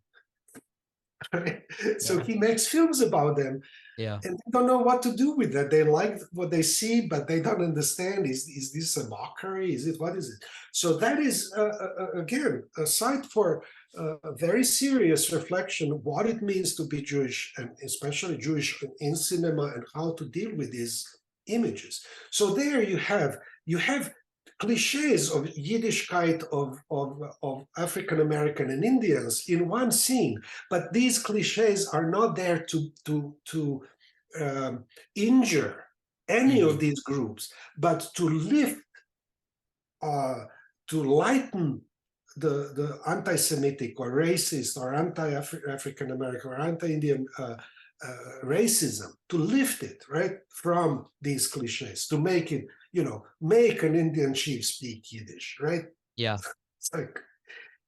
Right? So he makes films about them. Yeah. And they don't know what to do with that. They like what they see, but they don't understand. Is this a mockery? What is it? So that is, again, a site for a very serious reflection of what it means to be Jewish, and especially Jewish in cinema, and how to deal with these images. So there you have cliches of Yiddishkeit of African American and Indians in one scene, but these cliches are not there to injure any of these groups, but to lift, to lighten the anti-Semitic or racist or anti-African American or anti-Indian racism, to lift it, right, from these cliches, to make it, make an Indian chief speak Yiddish, right? Yeah.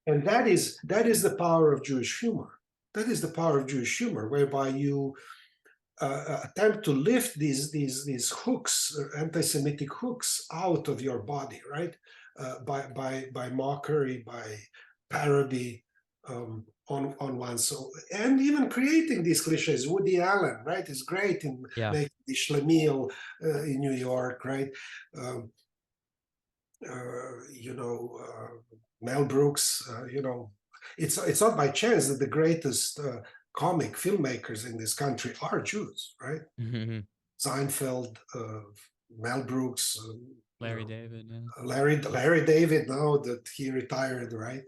And that is the power of Jewish humor. That is the power of Jewish humor, whereby you attempt to lift these hooks, anti-Semitic hooks, out of your body, right? By mockery, by parody, on one. So, and even creating these cliches. Woody Allen, right, is great in making the Schlemiel in New York, right? Mel Brooks, it's not by chance that the greatest comic filmmakers in this country are Jews, right? Seinfeld, Mel Brooks, Larry David. Yeah. Larry David, now that he retired, right?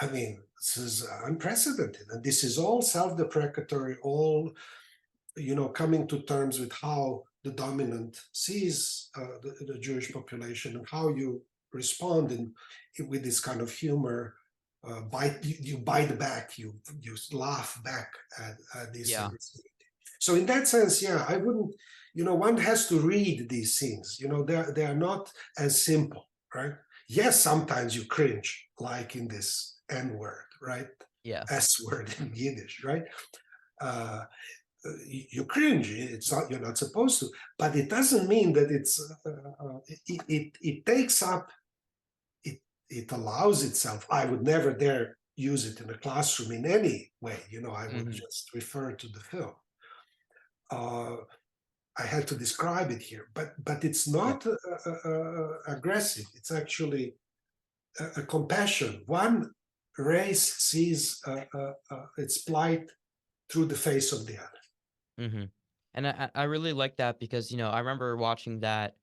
I mean, this is unprecedented, and this is all self-deprecatory, all coming to terms with how the dominant sees the Jewish population, and how you respond with this kind of humor. You bite back, you laugh back at this. Yeah. So in that sense, I wouldn't. One has to read these things. They are not as simple, right? Yes, sometimes you cringe, like in this N word, right? Yeah. S word in Yiddish, right? You cringe. You're not supposed to, but it doesn't mean that it takes up. It allows itself. I would never dare use it in a classroom in any way. I would just refer to the film. I had to describe it here, but it's not aggressive. It's actually a compassion. One race sees its plight through the face of the other. And I really like that because I remember watching that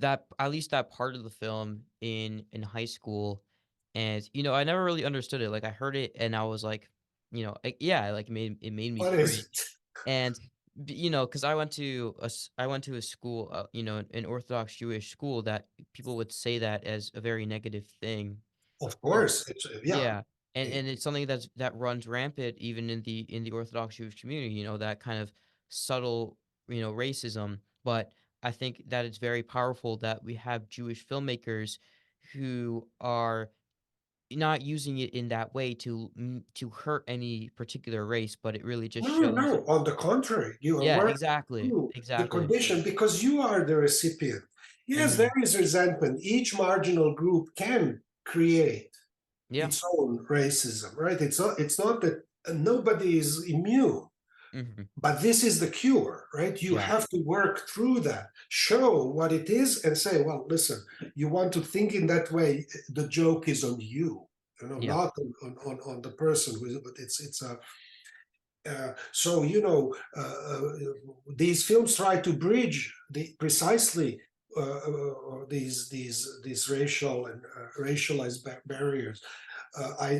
at least that part of the film in high school, and I never really understood it. Like I heard it and I was like, like, yeah, like it made me What is cringe. it? And You know, because I went to a school, you know, an Orthodox Jewish school that people would say that as a very negative thing. Of Well, course, it's yeah. yeah, and it's something that runs rampant even in the Orthodox Jewish community, you know, that kind of subtle, you know, racism. But I think that it's very powerful that we have Jewish filmmakers who are not using it in that way to hurt any particular race, but it really just No, shows. no, on the contrary, you are Yeah, working exactly, through the exactly. condition because you are the recipient. Yes, there Mhm. is resentment. Each marginal group can create Yeah. its own racism, right? It's not that nobody is immune, Mhm. but this is the cure, right? You Yeah. have to work through that, show what it is, and say, well, listen, you want to think in that way, the joke is on you, Yeah. not on the person who, but it's a so these films try to bridge precisely these racial and racialized barriers. I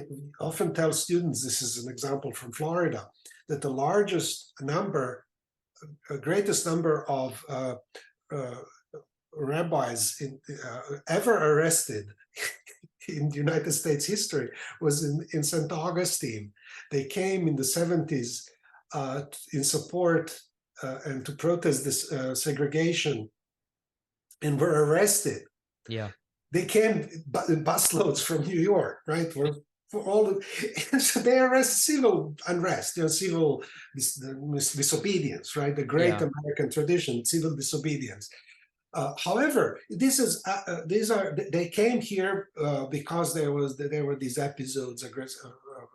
often tell students, this is an example from Florida, that the greatest number of uh, rabbis ever arrested in United States history was in St. Augustine. They came in the 70s in support and to protest this segregation and were arrested. Yeah. They came in busloads from New York, right? For all the, so they arrest civil unrest, civil disobedience, right? The great Yeah. American tradition, civil disobedience. However, they came here because there were these episodes of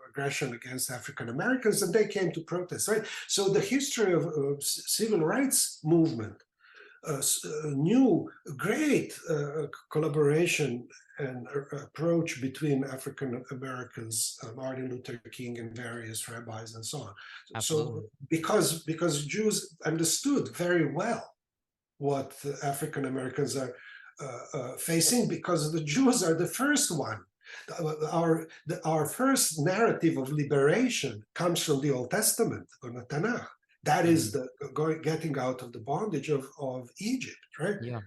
aggression against African Americans, and they came to protest. Right. So the history of civil rights movement new great collaboration and approach between African Americans, Martin Luther King, and various rabbis, and so on. So Absolutely. because Jews understood very well what African Americans are facing, because the Jews are the first one. Our first narrative of liberation comes from the Old Testament, or the Tanakh. That is Mhm. the getting out of the bondage of Egypt, right? Yeah.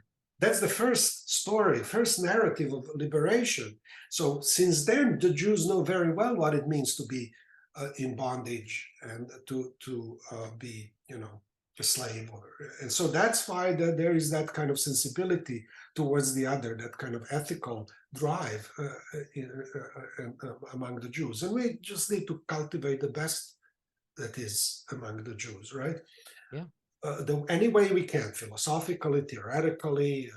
That's the first story, first narrative of liberation. So since then, the Jews know very well what it means to be in bondage and to be, a slave. And so that's why there is that kind of sensibility towards the other, that kind of ethical drive among the Jews. And we just need to cultivate the best that is among the Jews, right? Yeah. Any way we can, philosophically, theoretically,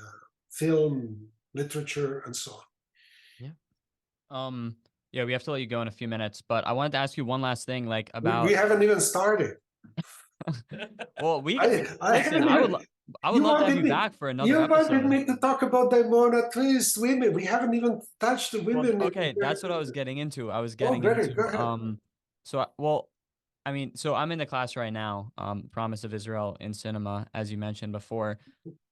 film, literature, and so on. Yeah. Um, yeah, we have to let you go in a few minutes, but I wanted to ask you one last thing, like We about. haven't even started. Well, we I listen. haven't even. I would You love to have wanted you me. back for another You wanted episode. me to talk about the monotheist women. We haven't even touched the Well, women. okay, that's what I was getting into. I was Oh, getting better go into ahead. well, I mean, so I'm in the class right now, Promise of Israel in cinema, as you mentioned before.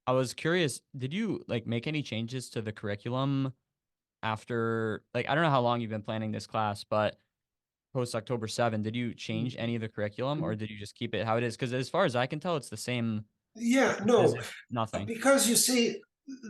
I was curious, did you like make any changes to the curriculum after, like, I don't know how long you've been planning this class, but post October 7, did you change any of the curriculum or did you just keep it how it is? Because as far as I can tell, it's the same, Yeah, as no, if nothing. because you see,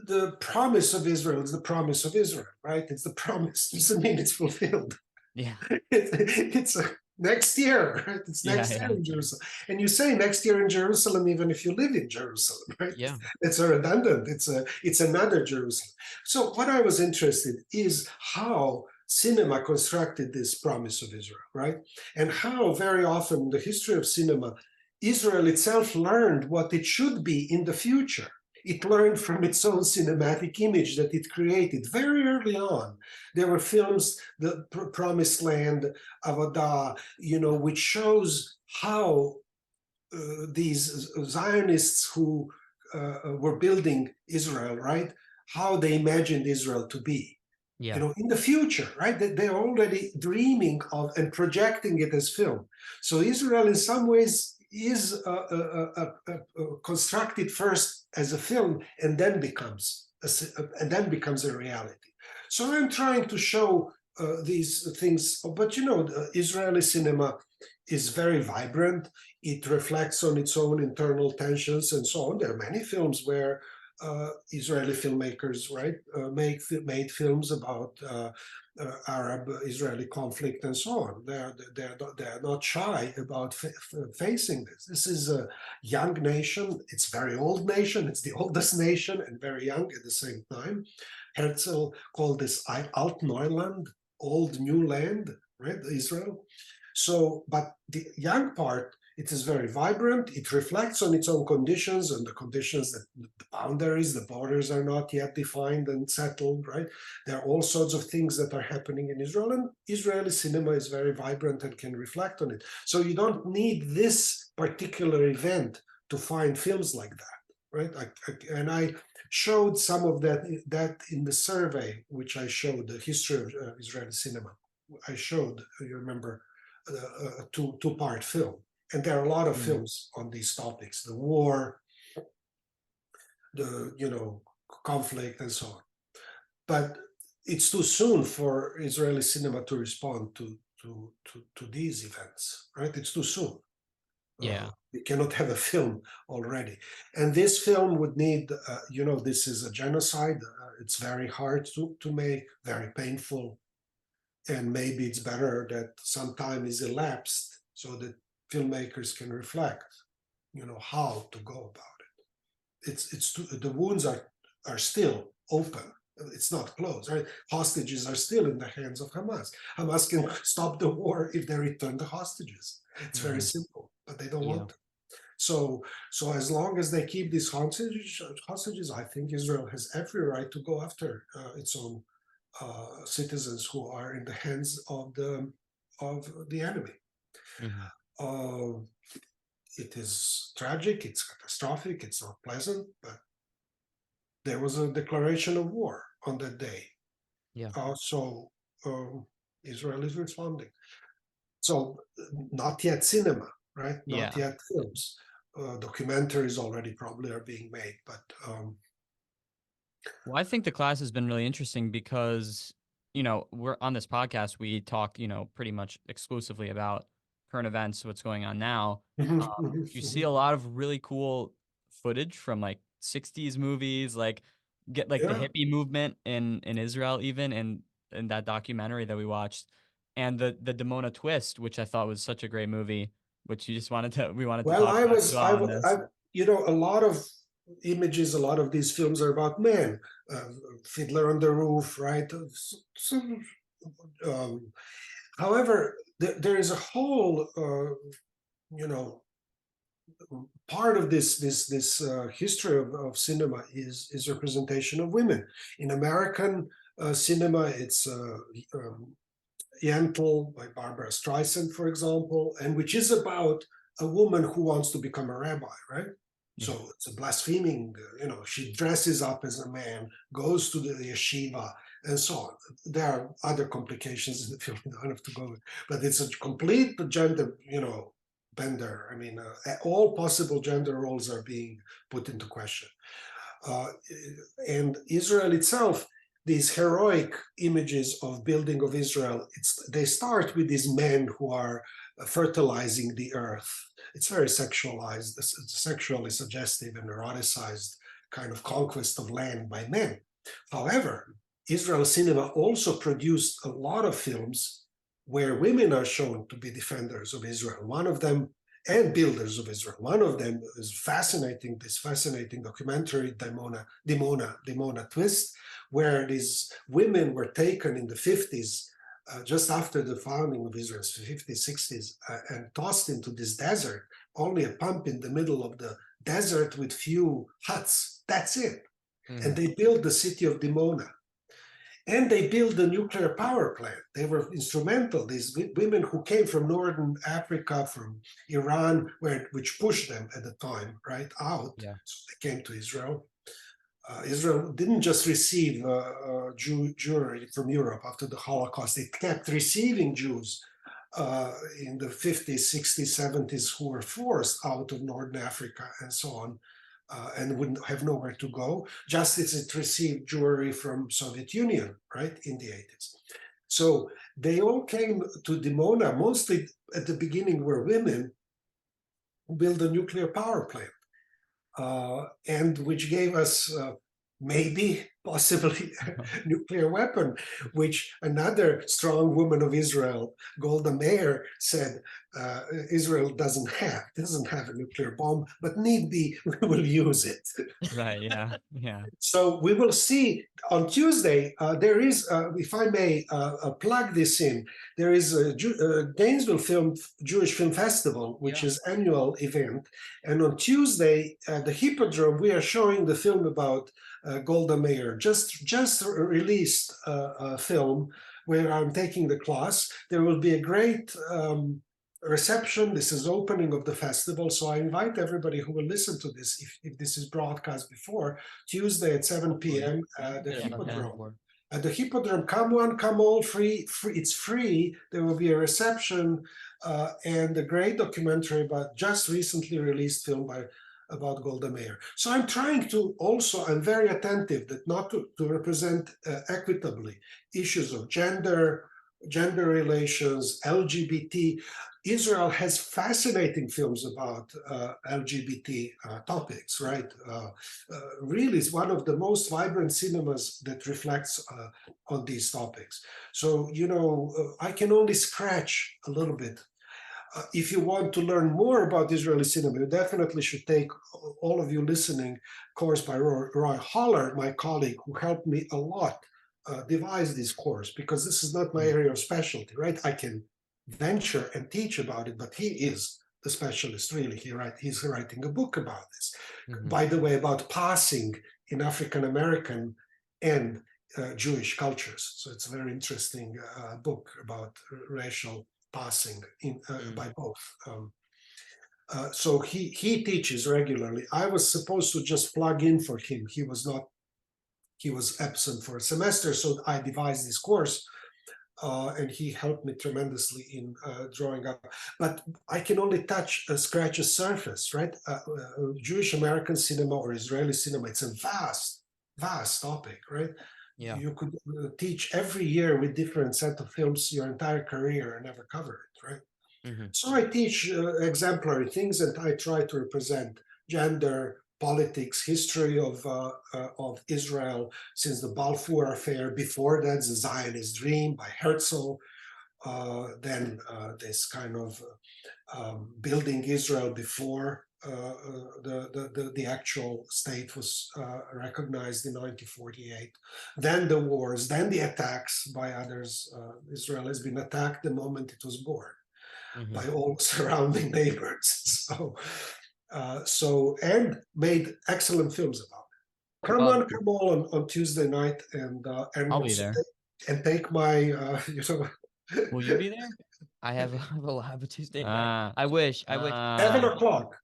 the promise of Israel is the promise of Israel, right? It's the promise. It doesn't mean it's fulfilled. Yeah. It's next year, right? It's Yeah, next year yeah. in Jerusalem. And you say next year in Jerusalem, even if you live in Jerusalem, right? Yeah. It's a redundant, it's another Jerusalem. So what I was interested is how cinema constructed this promise of Israel, right? And how very often in the history of cinema, Israel itself learned what it should be in the future. It learned from its own cinematic image that it created very early on. There were films, The Promised Land, Avodah, which shows how these Zionists who were building Israel, right? How they imagined Israel to be, Yeah. in the future, right? They're already dreaming of and projecting it as film. So Israel, in some ways, is constructed first as a film and then becomes a reality. So I'm trying to show these things. But the Israeli cinema is very vibrant. It reflects on its own internal tensions and so on. There are many films where Israeli filmmakers, right, made films about Arab-Israeli conflict and so on. They're not shy about facing this. This is a young nation. It's a very old nation. It's the oldest nation and very young at the same time. Herzl called this Alt Neuland, old new land, right, Israel. So, but the young part, it is very vibrant. It reflects on its own conditions, and the conditions that the boundaries, the borders are not yet defined and settled, right? There are all sorts of things that are happening in Israel, and Israeli cinema is very vibrant and can reflect on it. So you don't need this particular event to find films like that, right? And I showed some of that in the survey, which I showed, the history of Israeli cinema. I showed, you remember, a two-part film. And there are a lot of films on these topics: the war, the conflict, and so on. But it's too soon for Israeli cinema to respond to these events, right? It's too soon. Yeah. You cannot have a film already. And this film would need, this is a genocide. It's very hard to make, very painful. And maybe it's better that some time is elapsed so that filmmakers can reflect, how to go about it. The wounds are still open. It's not closed, right? Hostages are still in the hands of Hamas. Hamas can stop the war if they return the hostages. It's very simple, but they don't want to. So as long as they keep these hostages, I think Israel has every right to go after its own citizens who are in the hands of the enemy. It is tragic, it's catastrophic, it's not pleasant, but there was a declaration of war on that day. Yeah. So Israel is responding. So not yet cinema, right? Not yet films. Documentaries already probably are being made, but well, I think the class has been really interesting because, we're on this podcast, we talk, pretty much exclusively about current events, what's going on now. You see a lot of really cool footage from like 60s movies, like the hippie movement in Israel, even in that documentary that we watched, and the Dimona twist, which I thought was such a great movie, which we wanted to well, talk about as well on this. a lot of images, a lot of these films are about men. Fiddler on the Roof, right? However, there is a whole, part of this history of cinema is representation of women. In American cinema, it's Yentl by Barbara Streisand, for example, and which is about a woman who wants to become a rabbi, right? So it's a blaspheming, she dresses up as a man, goes to the yeshiva, and so on. There are other complications in the film, I don't have to go with, but it's a complete gender, bender. I mean, all possible gender roles are being put into question. And Israel itself, these heroic images of building of Israel, they start with these men who are fertilizing the earth. It's very sexualized, sexually suggestive and eroticized kind of conquest of land by men. However, Israel cinema also produced a lot of films where women are shown to be defenders of Israel. One of them, and builders of Israel. One of them is this fascinating documentary, Dimona Twist, where these women were taken in the 50s, just after the founding of Israel, 50s, 60s, and tossed into this desert, only a pump in the middle of the desert with few huts. That's it. And they built the city of Dimona. And they built the nuclear power plant. They were instrumental. These women who came from Northern Africa, from Iran, which pushed them at the time right out. So they came to Israel. Israel didn't just receive Jewry from Europe after the Holocaust. It kept receiving Jews in the 50s, 60s, 70s who were forced out of Northern Africa and so on. And wouldn't have nowhere to go, just as it received Jewry from Soviet Union, right, in the 80s. So they all came to Dimona, mostly at the beginning were women who built a nuclear power plant, and which gave us maybe, possibly, a nuclear weapon, which another strong woman of Israel, Golda Meir, said Israel doesn't have a nuclear bomb, but need be, we will use it. Right. Yeah. Yeah. So we will see on Tuesday. There is, if I may plug this in, there is a Gainesville Jewish Film Festival, which is annual event, and on Tuesday at the Hippodrome we are showing the film about Golda Meir, just released a film where I'm taking the class. There will be a great reception. This is opening of the festival, so I invite everybody who will listen to this, if this is broadcast before Tuesday at 7 p.m. at the Hippodrome. At the Hippodrome, come one, come all, free. It's free. There will be a reception and a great documentary about just recently released film about Golda Meir. So I'm trying to also, I'm very attentive that not to represent equitably issues of gender relations, LGBT. Israel has fascinating films about LGBT topics, right? Really, it's one of the most vibrant cinemas that reflects on these topics. So, I can only scratch a little bit. If you want to learn more about Israeli cinema, you definitely should take, all of you listening, course by Roy Holler, my colleague, who helped me a lot devise this course, because this is not my area of specialty, right? I can venture and teach about it, but he is the specialist, really. He's writing a book about this. By the way, about passing in African American and Jewish cultures. So it's a very interesting book about racial passing by both. So he teaches regularly. I was supposed to just plug in for him. He was absent for a semester, so I devised this course, and he helped me tremendously in drawing up. But I can only scratch a surface, right? Jewish American cinema or Israeli cinema, it's a vast topic, right? Yeah. You could teach every year with different set of films your entire career and never cover it, right? So I teach exemplary things, and I try to represent gender, politics, history of Israel since the Balfour affair. Before that, the Zionist Dream by Herzl. Then this kind of building Israel before the actual state was recognized in 1948. Then the wars, then the attacks by others. Israel has been attacked the moment it was born by all surrounding neighbors. And made excellent films about it. Come on Tuesday night, and I'll be there. And take my Will you be there? I have a lab Tuesday night. I wish. 7 o'clock.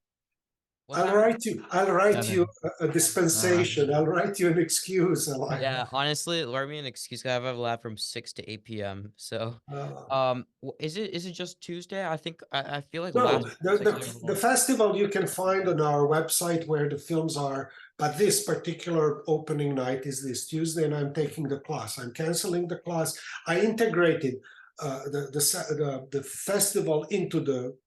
I'll write you a dispensation. I'll write you an excuse. Yeah, honestly, write me an excuse. I have a lab from 6 to 8 p.m. So, is it just Tuesday? I think I feel like no. last The festival you can find on our website where the films are. But this particular opening night is this Tuesday, and I'm taking the class. I'm canceling the class. I integrated the festival into the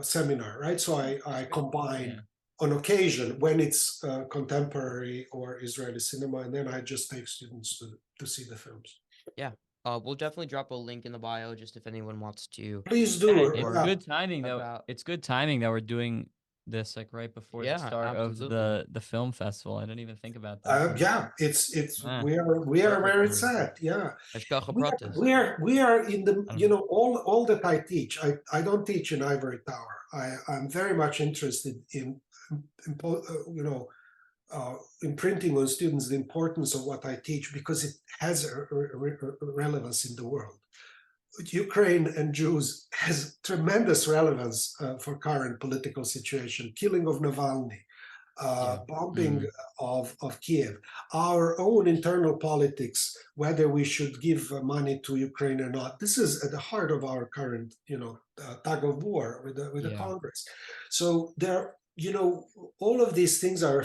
seminar, right? So I combine on occasion when it's contemporary or Israeli cinema, and then I just take students to see the films. Yeah. We'll definitely drop a link in the bio just if anyone wants to. Please do. It's good timing though. It's good timing that we're doing this like right before the start of the film festival. I didn't even think about that. Yeah, we are where it's at. Yeah, we are in the all that I teach. I don't teach in ivory tower. I'm very much interested in imprinting on students the importance of what I teach, because it has a relevance in the world. Ukraine and Jews has tremendous relevance for current political situation. Killing of Navalny, bombing of Kiev, our own internal politics, whether we should give money to Ukraine or not. This is at the heart of our current, tug of war with the Congress. So there, all of these things are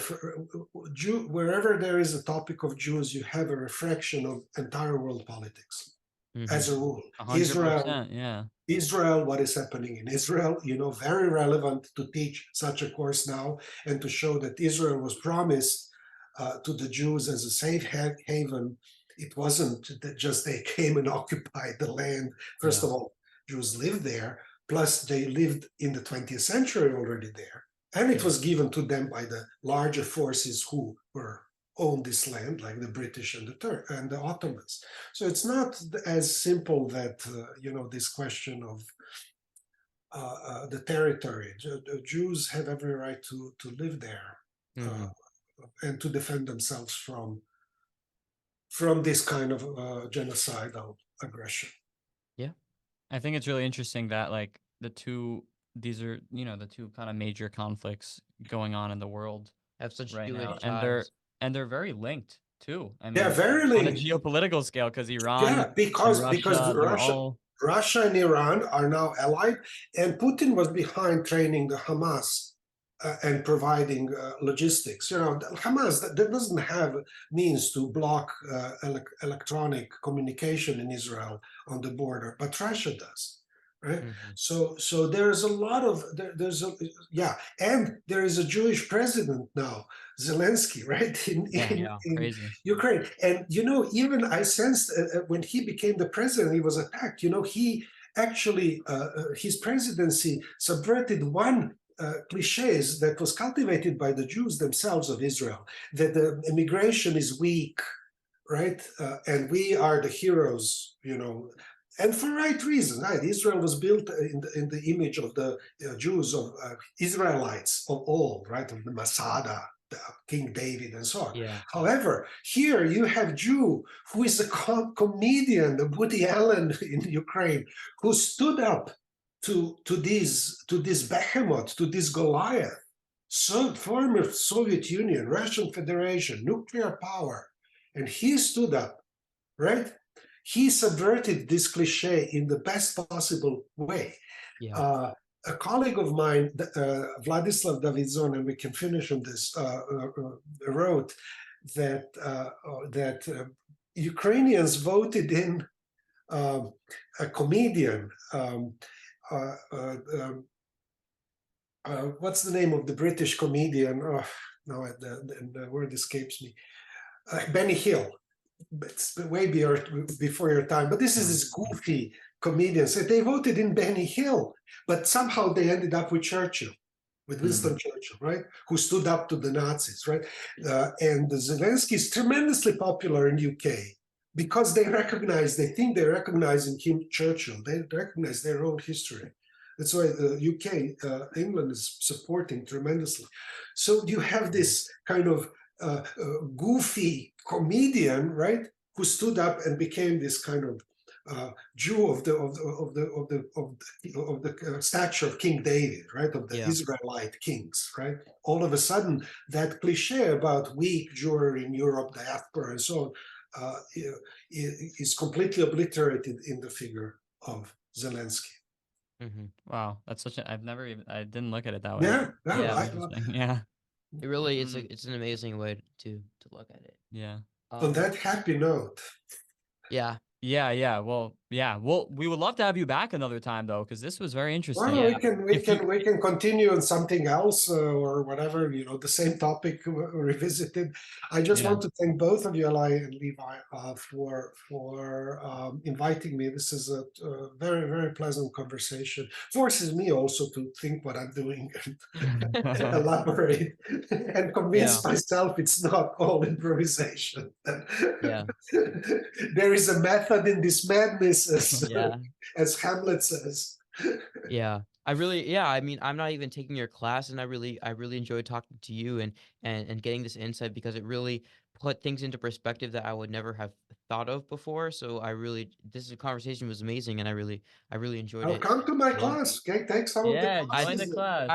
wherever there is a topic of Jews, you have a reflection of entire world politics. Mm-hmm. as a rule. Israel, 100%. Yeah. Israel, what is happening in Israel, very relevant to teach such a course now and to show that Israel was promised to the Jews as a safe haven. It wasn't that just they came and occupied the land. First Yeah. of all, Jews lived there, plus they lived in the 20th century already there. And it Yeah. was given to them by the larger forces who owned this land, like the British and the Ottomans. So it's not as simple that this question of the territory. Jews have every right to live there Mm-hmm. and to defend themselves from this kind of genocidal aggression. Yeah. I think it's really interesting that like these are, the two kind of major conflicts going on in the world Have such right now. Jewish ties. And they're very linked too. I They're mean, very on a linked. geopolitical scale, because Iran Yeah, and because Russia, they're all Russia and Iran are now allied, and Putin was behind training the Hamas and providing logistics. Hamas that doesn't have means to block electronic communication in Israel on the border, but Russia does. Right, Mm-hmm. so there's a lot of and there is a Jewish president now, Zelensky, right, yeah, in crazy. Ukraine. And even I sensed when he became the president, he was attacked. He actually his presidency subverted one cliches that was cultivated by the Jews themselves of Israel, that the immigration is weak, right? And we are the heroes, and for right reason, right? Israel was built in the image of the Jews, of Israelites of old, right? Of the Masada, King David, and so on. Yeah. However, here you have Jew who is a comedian, the Woody Allen in Ukraine, who stood up to this behemoth, to this Goliath, former Soviet Union, Russian Federation, nuclear power, and he stood up, right? He subverted this cliche in the best possible way. Yeah. A colleague of mine, Vladislav Davidzon, and we can finish on this, wrote that Ukrainians voted in a comedian. What's the name of the British comedian? Oh, no, the word escapes me. Benny Hill. It's way before your time, but this is this goofy comedian. So they voted in Benny Hill, but somehow they ended up with Churchill, with Winston Churchill, right? Who stood up to the Nazis, right? And Zelensky is tremendously popular in UK because they think they recognize in him Churchill. They recognize their own history. That's why the UK, England is supporting tremendously. So you have this kind of goofy comedian, right, who stood up and became this kind of Jew of the stature of King David, right, of the Israelite kings, right. All of a sudden, that cliche about weak Jewry in Europe, diaspora, and so on, is completely obliterated in the figure of Zelensky. Mm-hmm. Wow, that's I didn't look at it that way. Yeah, Yeah. Interesting. Yeah. It really it's an amazing way to look at it. Yeah. On that happy note. Yeah. Yeah. Well, yeah. Well, we would love to have you back another time though, because this was very interesting. Well, we can continue on something else or whatever, the same topic revisited. I just want to thank both of you, Ailee and Levi, for inviting me. This is a very, very pleasant conversation. Forces me also to think what I'm doing and elaborate and convince myself it's not all improvisation. Yeah. There is a method in this madness, as Hamlet says. Yeah. I mean, I'm not even taking your class, and I really enjoyed talking to you and getting this insight because it really put things into perspective that I would never have thought of before. So this conversation was amazing, and I really enjoyed it. Come to my Yeah. class. Okay, take some of the join the classes. class.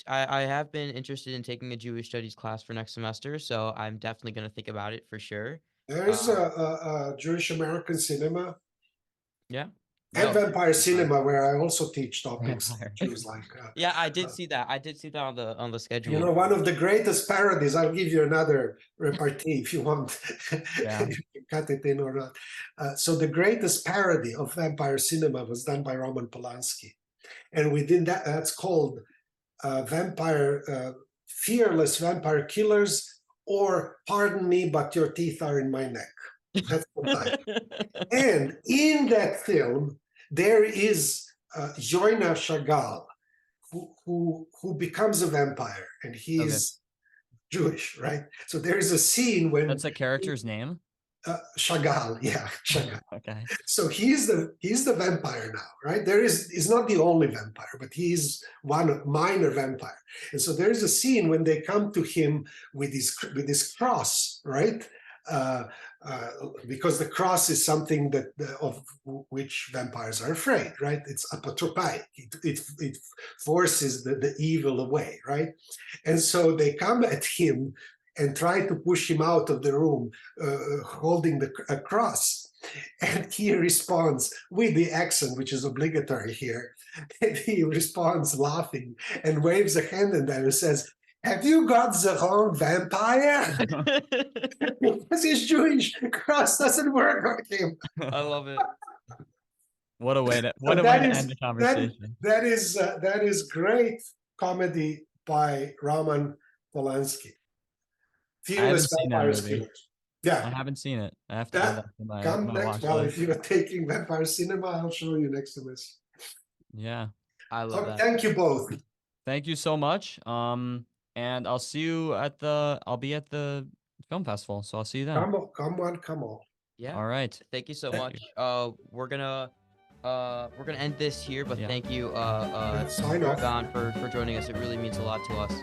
I have been interested in taking a Jewish studies class for next semester, so I'm definitely going to think about it for sure. There is a Jewish American cinema. Yeah. And No, vampire it's fine. cinema, where I also teach topics Vampire. Jews like. Yeah, I did see that. I did see that on the You schedule. know, one of the greatest parodies. I'll give you another repartee if you want. Yeah. You can cut it in or not. So the greatest parody of vampire cinema was done by Roman Polanski, and within that, that's called Fearless Vampire Killers, or Pardon Me, But Your Teeth Are in My Neck. That's the title. And in that film, there is Joina Chagall, who becomes a vampire, and he's Jewish, right? So there is a scene when That's the character's name. Chagall, yeah, Chagall. Okay. So he's the vampire now, right? He's not the only vampire, but he's one minor vampire. And so there is a scene when they come to him with this cross, right? Because the cross is something that of which vampires are afraid, right? It's apotropaic. It forces the evil away, right? And so they come at him and try to push him out of the room, holding a cross. And he responds with the accent, which is obligatory here. And he responds laughing and waves a hand at them and says, "Have you got the wrong vampire?" Because he's Jewish. Cross doesn't work on him. I love it. What a way to So end the conversation. that is great comedy by Roman Polanski. Fearless seen that Vampire movie. Killers. Yeah. I haven't seen it. I have to add that to my Come watch next. Well, list. if you're taking vampire cinema, I'll show you next semester. Yeah. I love that. Thank you both. Thank you so much. And I'll see you I'll be at the film festival, so I'll see you then. Come on. Yeah. All right. Thank you so Thank much. We're gonna end this here, but Yeah. thank you, Sign off. Dragan, for joining us. It really means a lot to us.